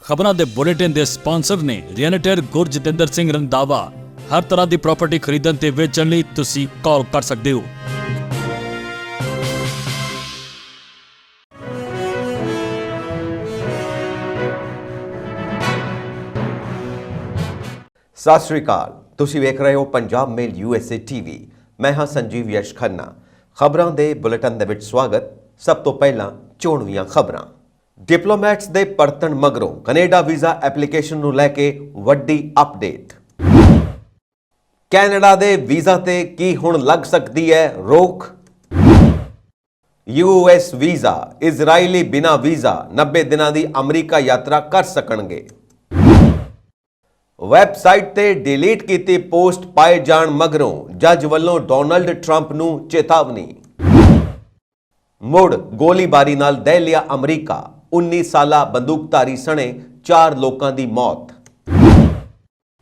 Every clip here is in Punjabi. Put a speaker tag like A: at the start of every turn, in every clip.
A: ਖਬਰਾਂ ਦੇ ਬੁਲੇਟਿਨ ਦੇ ਸਪਾਂਸਰ ਨੇ ਰੀਅਲਟਰ ਗੁਰਜਿੰਦਰ ਸਿੰਘ ਰੰਧਾਵਾ। ਹਰ ਤਰ੍ਹਾਂ ਦੀ ਪ੍ਰਾਪਰਟੀ ਖਰੀਦਣ ਤੇ ਵੇਚਣ ਲਈ ਤੁਸੀਂ ਕਾਲ ਕਰ ਸਕਦੇ ਹੋ।
B: सत श्री अकाल, तुसी वेख रहे हो पंजाब मेल USA TV। मैं हाँ संजीव यश खन्ना। खबरां दे बुलेटिन दे विच स्वागत। सब तो पहला चोणवीआं खबरां। डिप्लोमैट्स दे परतण मगरों कनेडा वीज़ा एप्लीकेशन नूं लैके वड्डी अपडेट। कैनेडा दे वीज़ा ते की हुण लग सकदी है रोक। US वीज़ा इजराइली बिना वीज़ा 90 दिनां दी अमरीका यात्रा कर सकणगे। वैबसाइट ते डिलीट कीती पोस्ट पाए जाण मगरों जज वल्लों डोनाल्ड ट्रंप नूं चेतावनी। मुड़ गोलीबारी नाल दह लिया अमरीका, 19 साला बंदूकधारी सने 4 लोकां दी मौत।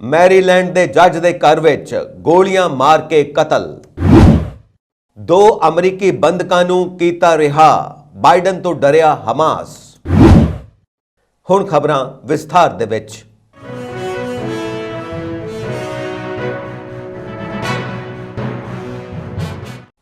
B: मैरीलैंड दे जज दे घर विच गोलियां मार के कतल। 2 अमरीकी बंधकां नूं कीता रिहा, बाइडन तो डरिया हमास। हुण खबरां विस्तार दे विच।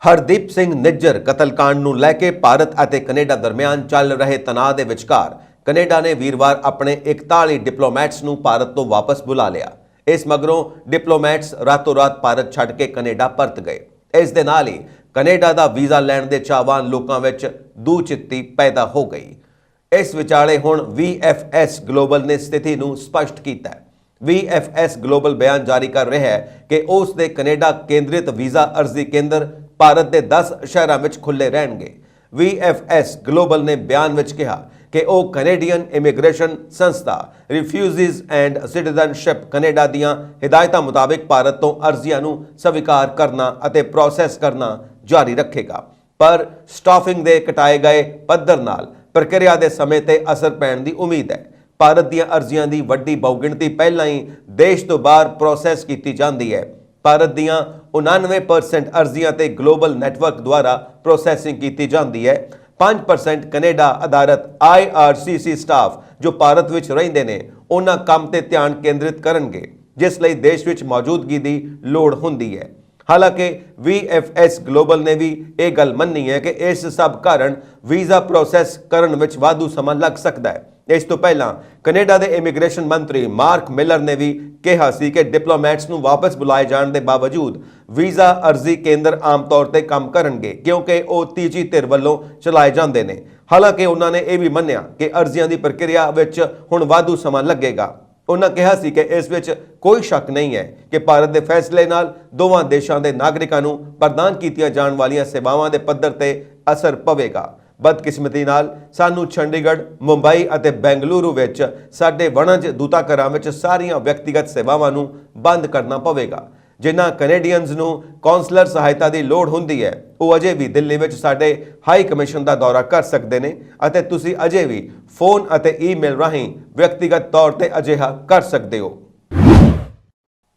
B: हरदीप सिंह निज्जर कतलकांड नूं लैके भारत अते कनेडा दरमियान चल रहे तनाव के विचकार कनेडा ने वीरवार अपने 41 डिप्लोमैट्स नूं भारत तो वापस बुला लिया। इस मगरों डिप्लोमैट्स रातों रात भारत छड्ड के कनेडा परत गए। इस दे नाल ही कनेडा दा वीज़ा लैण दे चाहवान लोकां विच दूचित्ती पैदा हो गई। इस विचाले हुण VFS ग्लोबल ने स्थिति नूं स्पष्ट कीता है। VFS ग्लोबल बयान जारी कर रहा है कि उस दे कनेडा केंद्रित वीज़ा अर्जी केंद्र भारत के 10 शहरों में खुले रहेंगे। VFS ग्लोबल ने बयान में कहा कि वह कैनेडियन इमिग्रेशन संस्था रिफ्यूजीज एंड सिटीजनशिप कनेडा दियां हिदायतां मुताबिक भारत तो अर्जियां नूं स्वीकार करना अते प्रोसैस करना जारी रखेगा, पर स्टाफिंग दे घटाए गए पद्धर नाल प्रक्रिया के समय ते असर पैण की उम्मीद है। भारत दियां अर्जियां दी वड्डी बहुगिणती पहलां ही देश तो बाहर प्रोसैस की जाती है। भारत दियां 99% अर्जियां ते ग्लोबल नेटवर्क द्वारा प्रोसैसिंग की जाती है। 5% कनेडा आधारित IRCC स्टाफ जो भारत विच रहिंदे ने उन्हां काम ते ध्यान केंद्रित करनगे, जिस लई देश विच मौजूदगी दी लोड़ हुंदी है। हालांकि VFS ग्लोबल ने भी यह गल मन्नी है कि इस सब कारण वीज़ा प्रोसैस करन विच वाधू समा लग सकता है। इस तो पहला कनेडा के इमिग्रेशन मंत्री मार्क मिलर ने भी कहा सी कि डिप्लोमैट्स नूं वापस बुलाए जाने के बावजूद वीज़ा अर्जी केंद्र आम तौर पर काम करनगे, क्योंकि वह तीजी धिर वल्लों चलाए जाते हैं। हालांकि उन्होंने यह भी मन्निया कि अर्जियां की प्रक्रिया विच हुण वाधू समा लगेगा। उन्होंने कहा सी कि इस विच कोई शक नहीं है कि भारत के फैसले नाल दोवां देशां दे नागरिकां नूं प्रदान कीतियां जाण वालियां सेवावां दे पद्धर ते असर पवेगा। बदकिस्मती नाल सानू चंडीगढ़, मुंबई अते बेंगलुरु विच साडे वणज दूताघरां विच सारियां व्यक्तिगत सेवावां नूं बंद करना पवेगा। जिन्हां कैनेडियंस नूं कौंसलर सहायता की लोड़ हुंदी है वो अजे भी दिल्ली विच साडे हाई कमीशन का दौरा कर सकते हैं अते तुसीं अजे भी फोन अते ईमेल राहीं व्यक्तिगत तौर पर अजिहा कर सकते हो।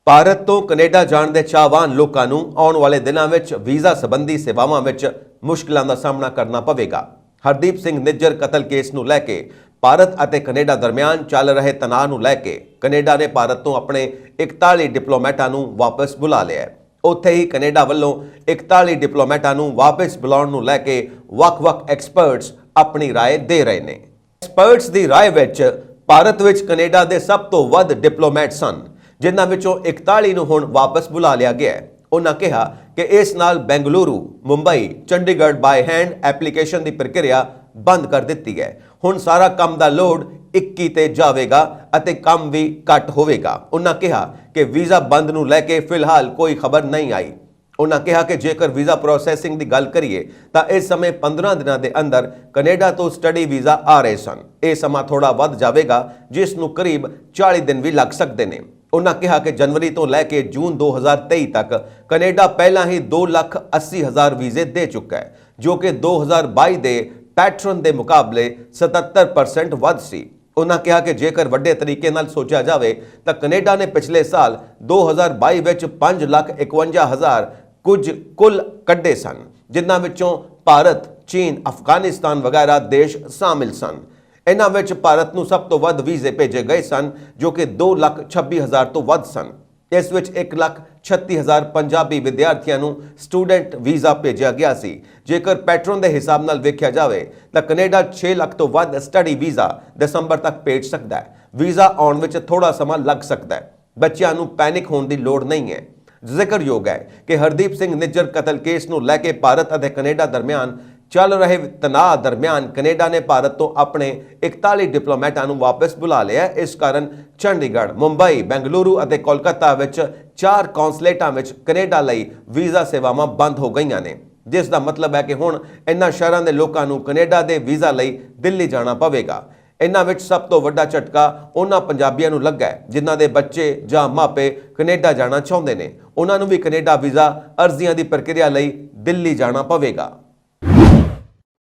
B: भारत तो कनेडा जाण दे चाहवान लोकां नूं आउण वाले दिनां विच वीज़ा संबंधी सेवावां विच मुश्किलां दा सामना करना पवेगा। हरदीप सिंह निज्जर कतल केस नूं लैके भारत अते कनेडा दरमियान चल रहे तनाव नूं लैके कनेडा ने भारत तो अपने 41 डिप्लोमैटां नूं वापस बुला लिया है। उत्थे ही कनेडा वल्लों 41 डिप्लोमैटां नूं वापस बुलाउण नूं लैके वख-वख एक्सपर्ट्स अपनी राय दे रहे ने। एक्सपर्ट्स दी राय विच भारत विच कनेडा दे सब तो वध डिप्लोमैट सन, जिन्हां विचों 41 नूं हुण वापस बुला लिया गया है। उन्होंने कहा कि इस नाल Bengaluru, Mumbai, Chandigarh by hand application की प्रक्रिया बंद कर दी है। हुण सारा काम का लोड 21 ते जावेगा अते काम भी घट होवेगा। उन्होंने कहा कि वीज़ा बंद नूं लैके फिलहाल कोई खबर नहीं आई। उन्होंने कहा कि जेकर वीज़ा प्रोसैसिंग की गल करिए तो इस समय 15 दिनों के अंदर कनेडा तो स्टडी वीज़ा आ रहे सन। यह समा थोड़ा वध जाएगा, जिसनूं करीब 40 दिन भी लग सकते हैं। उन्होंने कहा कि जनवरी तो लैके जून 2023 तक कनेडा पहला ही 2,80,000 वीज़े दे चुका है, जो कि 2022 के पैटर्न के मुकाबले 77% वध सी। उन्होंने कहा कि जेकर वड्डे तरीके नाल सोचा जाए तो कनेडा ने पिछले साल 2022 विच 5,51,000 कुछ कुल कड्डे सन, जिन्हां विचों भारत, चीन, अफगानिस्तान वगैरह देश शामिल सन। ਇਹਨਾਂ ਵਿੱਚ ਭਾਰਤ ਨੂੰ ਸਭ ਤੋਂ ਵੱਧ ਵੀਜ਼ੇ ਭੇਜੇ ਗਏ ਸਨ ਜੋ ਕਿ 2,26,000 ਤੋਂ ਵੱਧ ਸਨ। ਇਸ ਵਿੱਚ 1,36,000 ਪੰਜਾਬੀ ਵਿਦਿਆਰਥੀਆਂ ਨੂੰ ਸਟੂਡੈਂਟ ਵੀਜ਼ਾ ਭੇਜਿਆ ਗਿਆ ਸੀ। ਜੇਕਰ ਪੈਟਰਨ ਦੇ ਹਿਸਾਬ ਨਾਲ ਵੇਖਿਆ ਜਾਵੇ ਤਾਂ ਕੈਨੇਡਾ 6 ਲੱਖ ਤੋਂ ਵੱਧ ਸਟੱਡੀ ਵੀਜ਼ਾ ਦਸੰਬਰ ਤੱਕ ਭੇਜ ਸਕਦਾ ਹੈ। ਵੀਜ਼ਾ ਆਉਣ ਵਿੱਚ ਥੋੜਾ ਸਮਾਂ ਲੱਗ ਸਕਦਾ ਹੈ। ਬੱਚਿਆਂ ਨੂੰ ਪੈਨਿਕ ਹੋਣ ਦੀ ਲੋੜ ਨਹੀਂ ਹੈ। ਜ਼ਿਕਰਯੋਗ ਹੈ ਕਿ ਹਰਦੀਪ ਸਿੰਘ ਨਿੱਜਰ ਕਤਲ ਕੇਸ ਨੂੰ ਲੈ ਕੇ ਭਾਰਤ ਅਤੇ ਕੈਨੇਡਾ ਦਰਮਿਆਨ ਚੱਲ ਰਹੇ ਤਣਾਅ ਦਰਮਿਆਨ ਕੈਨੇਡਾ ਨੇ ਭਾਰਤ ਤੋਂ ਆਪਣੇ 41 ਡਿਪਲੋਮੈਟਾਂ ਨੂੰ ਵਾਪਸ ਬੁਲਾ ਲਿਆ। ਇਸ ਕਾਰਨ ਚੰਡੀਗੜ੍ਹ, ਮੁੰਬਈ, ਬੈਂਗਲੁਰੂ ਅਤੇ ਕੋਲਕਾਤਾ ਵਿੱਚ 4 ਕੌਂਸਲੇਟਾਂ ਵਿੱਚ ਕੈਨੇਡਾ ਲਈ ਵੀਜ਼ਾ ਸੇਵਾਵਾਂ ਬੰਦ ਹੋ ਗਈਆਂ ਨੇ, ਜਿਸ ਦਾ ਮਤਲਬ ਹੈ ਕਿ ਹੁਣ ਇਨ੍ਹਾਂ ਸ਼ਹਿਰਾਂ ਦੇ ਲੋਕਾਂ ਨੂੰ ਕੈਨੇਡਾ ਦੇ ਵੀਜ਼ਾ ਲਈ ਦਿੱਲੀ ਜਾਣਾ ਪਵੇਗਾ। ਇਨ੍ਹਾਂ ਵਿੱਚ ਸਭ ਤੋਂ ਵੱਡਾ ਝਟਕਾ ਉਹਨਾਂ ਪੰਜਾਬੀਆਂ ਨੂੰ ਲੱਗਾ ਹੈ ਜਿਨ੍ਹਾਂ ਦੇ ਬੱਚੇ ਜਾਂ ਮਾਪੇ ਕੈਨੇਡਾ ਜਾਣਾ ਚਾਹੁੰਦੇ ਨੇ। ਉਹਨਾਂ ਨੂੰ ਵੀ ਕੈਨੇਡਾ ਵੀਜ਼ਾ ਅਰਜ਼ੀਆਂ ਦੀ ਪ੍ਰਕਿਰਿਆ ਲਈ ਦਿੱਲੀ ਜਾਣਾ ਪਵੇਗਾ।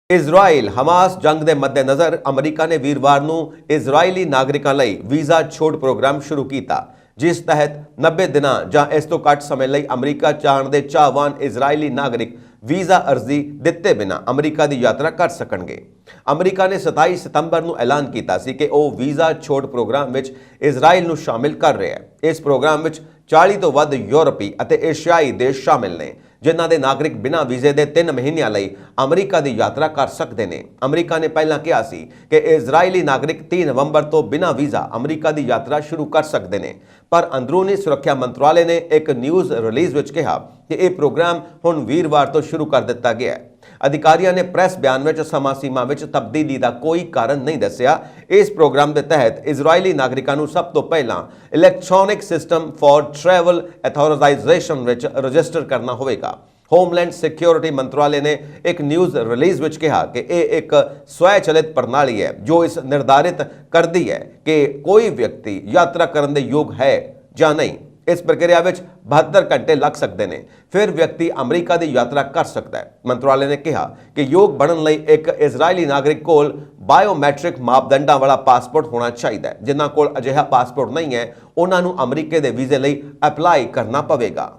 B: ਇਜ਼ਰਾਈਲ ਹਮਾਸ ਜੰਗ ਦੇ ਮੱਦੇਨਜ਼ਰ ਅਮਰੀਕਾ ਨੇ ਵੀਰਵਾਰ ਨੂੰ ਇਜ਼ਰਾਈਲੀ ਨਾਗਰਿਕਾਂ ਲਈ ਵੀਜ਼ਾ ਛੋਟ ਪ੍ਰੋਗਰਾਮ ਸ਼ੁਰੂ ਕੀਤਾ, ਜਿਸ ਤਹਿਤ 90 ਦਿਨਾਂ ਜਾਂ ਇਸ ਤੋਂ ਘੱਟ ਸਮੇਂ ਲਈ ਅਮਰੀਕਾ ਜਾਣ ਦੇ ਚਾਹਵਾਨ ਇਜ਼ਰਾਈਲੀ ਨਾਗਰਿਕ ਵੀਜ਼ਾ ਅਰਜ਼ੀ ਦਿੱਤੇ ਬਿਨਾਂ ਅਮਰੀਕਾ ਦੀ ਯਾਤਰਾ ਕਰ ਸਕਣਗੇ। ਅਮਰੀਕਾ ਨੇ 27 ਸਤੰਬਰ ਨੂੰ ਐਲਾਨ ਕੀਤਾ ਸੀ ਕਿ ਉਹ ਵੀਜ਼ਾ ਛੋਟ ਪ੍ਰੋਗਰਾਮ ਵਿੱਚ ਇਜ਼ਰਾਈਲ ਨੂੰ ਸ਼ਾਮਿਲ ਕਰ ਰਿਹਾ ਹੈ। ਇਸ ਪ੍ਰੋਗਰਾਮ ਵਿੱਚ 40 ਤੋਂ ਵੱਧ ਯੂਰਪੀ ਅਤੇ ਏਸ਼ੀਆਈ ਦੇਸ਼ ਸ਼ਾਮਿਲ ਨੇ, ਜਿਨ੍ਹਾਂ ਦੇ ਨਾਗਰਿਕ ਬਿਨਾਂ ਵੀਜ਼ੇ ਦੇ 3 ਮਹੀਨਿਆਂ ਲਈ ਅਮਰੀਕਾ ਦੀ ਯਾਤਰਾ ਕਰ ਸਕਦੇ ਨੇ। ਅਮਰੀਕਾ ਨੇ ਪਹਿਲਾਂ ਕਿਹਾ ਸੀ ਕਿ ਇਜ਼ਰਾਈਲੀ ਨਾਗਰਿਕ 3 ਨਵੰਬਰ ਤੋਂ ਬਿਨਾਂ ਵੀਜ਼ਾ ਅਮਰੀਕਾ ਦੀ ਯਾਤਰਾ ਸ਼ੁਰੂ ਕਰ ਸਕਦੇ ਨੇ, ਪਰ ਅੰਦਰੂਨੀ ਸੁਰੱਖਿਆ ਮੰਤਰਾਲੇ ਨੇ ਇੱਕ ਨਿਊਜ਼ ਰਿਲੀਜ਼ ਵਿੱਚ ਕਿਹਾ ਕਿ ਇਹ ਪ੍ਰੋਗਰਾਮ ਹੁਣ ਵੀਰਵਾਰ ਤੋਂ ਸ਼ੁਰੂ ਕਰ ਦਿੱਤਾ ਗਿਆ ਹੈ। ਅਧਿਕਾਰੀਆਂ ਨੇ ਪ੍ਰੈਸ ਬਿਆਨ ਵਿੱਚ ਸਮਾਂ ਸੀਮਾ ਵਿੱਚ ਤਬਦੀਲੀ ਦਾ ਕੋਈ ਕਾਰਨ ਨਹੀਂ ਦੱਸਿਆ। ਇਸ ਪ੍ਰੋਗਰਾਮ ਦੇ ਤਹਿਤ ਇਜ਼ਰਾਈਲੀ ਨਾਗਰਿਕਾਂ ਨੂੰ ਸਭ ਤੋਂ ਪਹਿਲਾਂ electronic system for travel authorisation ਵਿੱਚ ਰਜਿਸਟਰ ਕਰਨਾ ਹੋਵੇਗਾ। ਹੋਮਲੈਂਡ ਸਿਕਿਉਰਿਟੀ ਮੰਤਰਾਲੇ ਨੇ ਇੱਕ ਨਿਊਜ਼ ਰਿਲੀਜ਼ ਵਿੱਚ ਕਿਹਾ ਕਿ ਇਹ ਇੱਕ ਸਵੈਚਲਿਤ ਪ੍ਰਣਾਲੀ ਹੈ ਜੋ ਇਸ ਨਿਰਧਾਰਿਤ ਕਰਦੀ ਹੈ ਕਿ ਕੋਈ ਵਿਅਕਤੀ ਯਾਤਰਾ ਕਰਨ ਦੇ ਯੋਗ ਹੈ ਜਾਂ ਨਹੀਂ। ਇਸ ਪ੍ਰਕਿਰਿਆ ਵਿੱਚ 72 ਘੰਟੇ ਲੱਗ ਸਕਦੇ ਨੇ, ਫਿਰ ਵਿਅਕਤੀ ਅਮਰੀਕਾ ਦੀ ਯਾਤਰਾ ਕਰ ਸਕਦਾ ਹੈ। ਮੰਤਰਾਲੇ ਨੇ ਕਿਹਾ ਕਿ ਯੋਗ ਬਣਨ ਲਈ ਇੱਕ ਇਜ਼ਰਾਈਲੀ ਨਾਗਰਿਕ ਕੋਲ ਬਾਇਓਮੈਟ੍ਰਿਕ ਮਾਪਦੰਡਾਂ ਵਾਲਾ ਪਾਸਪੋਰਟ ਹੋਣਾ ਚਾਹੀਦਾ ਹੈ। ਜਿਨ੍ਹਾਂ ਕੋਲ ਅਜਿਹਾ ਪਾਸਪੋਰਟ ਨਹੀਂ ਹੈ, ਉਹਨਾਂ ਨੂੰ ਅਮਰੀਕੇ ਦੇ ਵੀਜ਼ੇ ਲਈ ਅਪਲਾਈ ਕਰਨਾ ਪਵੇਗਾ।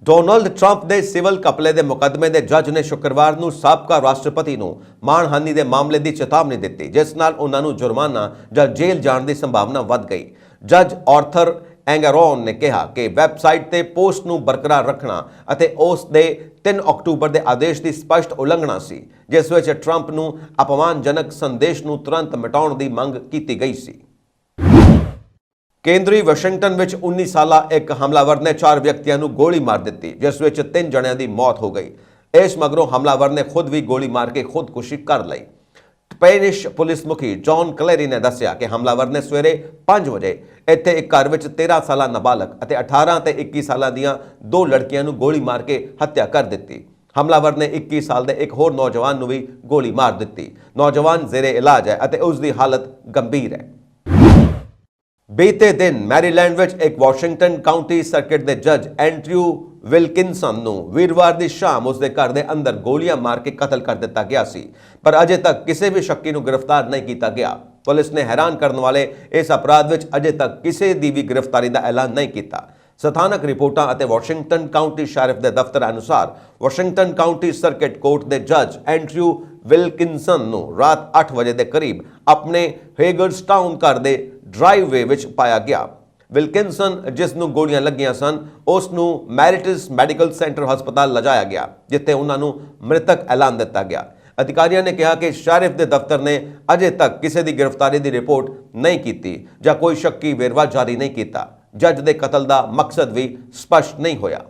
B: ਡੋਨਾਲਡ ਟਰੰਪ ਦੇ ਸਿਵਲ ਕਪਲੇ ਦੇ ਮੁਕੱਦਮੇ ਦੇ ਜੱਜ ਨੇ ਸ਼ੁੱਕਰਵਾਰ ਨੂੰ ਸਾਬਕਾ ਰਾਸ਼ਟਰਪਤੀ ਨੂੰ ਮਾਣਹਾਨੀ ਦੇ ਮਾਮਲੇ ਦੀ ਚੇਤਾਵਨੀ ਦਿੱਤੀ, ਜਿਸ ਨਾਲ ਉਹਨਾਂ ਨੂੰ ਜੁਰਮਾਨਾ ਜਾਂ ਜੇਲ੍ਹ ਜਾਣ ਦੀ ਸੰਭਾਵਨਾ ਵੱਧ ਗਈ। ਜੱਜ ਆਰਥਰ ਐਂਗਰੋਨ ਨੇ ਕਿਹਾ ਕਿ ਵੈਬਸਾਈਟ ਤੇ ਪੋਸਟ ਨੂੰ ਬਰਕਰਾਰ ਰੱਖਣਾ ਅਤੇ ਉਸ ਦੇ 3 ਅਕਤੂਬਰ ਦੇ ਆਦੇਸ਼ ਦੀ ਸਪਸ਼ਟ ਉਲੰਘਣਾ ਸੀ, ਜਿਸ ਵਿੱਚ ਟਰੰਪ ਨੂੰ ਅਪਮਾਨਜਨਕ ਸੰਦੇਸ਼ ਨੂੰ ਤੁਰੰਤ ਮਿਟਾਉਣ ਦੀ ਮੰਗ ਕੀਤੀ ਗਈ ਸੀ। ਕੇਂਦਰੀ ਵਾਸ਼ਿੰਗਟਨ ਵਿੱਚ 19 ਸਾਲਾ ਇੱਕ ਹਮਲਾਵਰ ਨੇ 4 ਵਿਅਕਤੀਆਂ ਨੂੰ ਗੋਲੀ ਮਾਰ ਦਿੱਤੀ, ਜਿਸ ਵਿੱਚ 3 ਜਣਿਆਂ ਦੀ ਮੌਤ ਹੋ ਗਈ। ਇਸ ਮਗਰੋਂ ਹਮਲਾਵਰ ਨੇ ਖੁਦ ਵੀ ਗੋਲੀ ਮਾਰ ਕੇ ਖੁਦਕੁਸ਼ੀ ਕਰ ਲਈ। ਸਪੈਨਿਸ਼ ਪੁਲਿਸ ਮੁਖੀ ਜੌਨ ਕਲੇਰੀ ਨੇ ਦੱਸਿਆ ਕਿ ਹਮਲਾਵਰ ਨੇ ਸਵੇਰੇ 5 ਵਜੇ ਇੱਥੇ ਇੱਕ ਘਰ ਵਿੱਚ 13 ਸਾਲਾ ਨਾਬਾਲਗ ਅਤੇ 18 ਤੇ 21 ਸਾਲਾਂ ਦੀਆਂ 2 ਲੜਕੀਆਂ ਨੂੰ ਗੋਲੀ ਮਾਰ ਕੇ ਹੱਤਿਆ ਕਰ ਦਿੱਤੀ। ਹਮਲਾਵਰ ਨੇ 21 ਸਾਲ ਦੇ ਇੱਕ ਹੋਰ ਨੌਜਵਾਨ ਨੂੰ ਵੀ ਗੋਲੀ ਮਾਰ ਦਿੱਤੀ। ਨੌਜਵਾਨ ਜ਼ੇਰੇ ਇਲਾਜ ਹੈ ਅਤੇ ਉਸ ਦੀ ਹਾਲਤ ਗੰਭੀਰ ਹੈ। ਬੀਤੇ ਦਿਨ ਮੈਰੀਲੈਂਡ ਵਿੱਚ ਇੱਕ ਵਾਸ਼ਿੰਗਟਨ ਕਾਉਂਟੀ ਸਰਕਟ ਦੇ ਜੱਜ ਐਂਡਰਿਊ ਵਿਲਕਿਨਸਨ ਨੂੰ ਵੀਰਵਾਰ ਦੀ ਸ਼ਾਮ ਉਸ ਦੇ ਘਰ ਦੇ ਅੰਦਰ ਗੋਲੀਆਂ ਮਾਰ ਕੇ ਕਤਲ ਕਰ ਦਿੱਤਾ ਗਿਆ ਸੀ, ਪਰ ਅਜੇ ਤੱਕ ਕਿਸੇ ਵੀ ਸ਼ੱਕੀ ਨੂੰ ਗ੍ਰਿਫਤਾਰ ਨਹੀਂ ਕੀਤਾ ਗਿਆ। ਪੁਲਿਸ ਨੇ ਹੈਰਾਨ ਕਰਨ ਵਾਲੇ ਇਸ ਅਪਰਾਧ ਵਿੱਚ ਅਜੇ ਤੱਕ ਕਿਸੇ ਦੀ ਵੀ ਗ੍ਰਿਫਤਾਰੀ ਦਾ ਐਲਾਨ ਨਹੀਂ ਕੀਤਾ। ਸਥਾਨਕ ਰਿਪੋਰਟਾਂ ਅਤੇ ਵਾਸ਼ਿੰਗਟਨ ਕਾਉਂਟੀ ਸ਼ੈਰਿਫ ਦੇ ਦਫ਼ਤਰ ਅਨੁਸਾਰ ਵਾਸ਼ਿੰਗਟਨ ਕਾਉਂਟੀ ਸਰਕਟ ਕੋਰਟ ਦੇ ਜੱਜ ਐਂਡਰਿਊ ਵਿਲਕਿਨਸਨ ਨੂੰ ਰਾਤ 8 ਵਜੇ ਦੇ ਕਰੀਬ ਆਪਣੇ ਹੇਗਰਸਟਾਊਨ ਘਰ ਦੇ ਡਰਾਈਵਵੇ ਵਿੱਚ ਪਾਇਆ ਗਿਆ। ਵਿਲਕਿਨਸਨ, ਜਿਸ ਨੂੰ ਗੋਲੀਆਂ ਲੱਗੀਆਂ ਸਨ, ਉਸ ਨੂੰ ਮੈਰਿਟਸ ਮੈਡੀਕਲ ਸੈਂਟਰ ਹਸਪਤਾਲ ਲਿਜਾਇਆ ਗਿਆ, ਜਿੱਥੇ ਉਹਨਾਂ ਨੂੰ ਮ੍ਰਿਤਕ ਐਲਾਨ ਦਿੱਤਾ ਗਿਆ। ਅਧਿਕਾਰੀਆਂ ਨੇ ਕਿਹਾ ਕਿ ਸ਼ੈਰਿਫ ਦੇ ਦਫ਼ਤਰ ਨੇ ਅਜੇ ਤੱਕ ਕਿਸੇ ਦੀ ਗ੍ਰਿਫਤਾਰੀ ਦੀ ਰਿਪੋਰਟ ਨਹੀਂ ਕੀਤੀ ਜਾਂ ਕੋਈ ਸ਼ੱਕੀ ਵੇਰਵਾ ਜਾਰੀ ਨਹੀਂ ਕੀਤਾ। ਜੱਜ ਦੇ ਕਤਲ ਦਾ ਮਕਸਦ ਵੀ ਸਪਸ਼ਟ ਨਹੀਂ ਹੋਇਆ।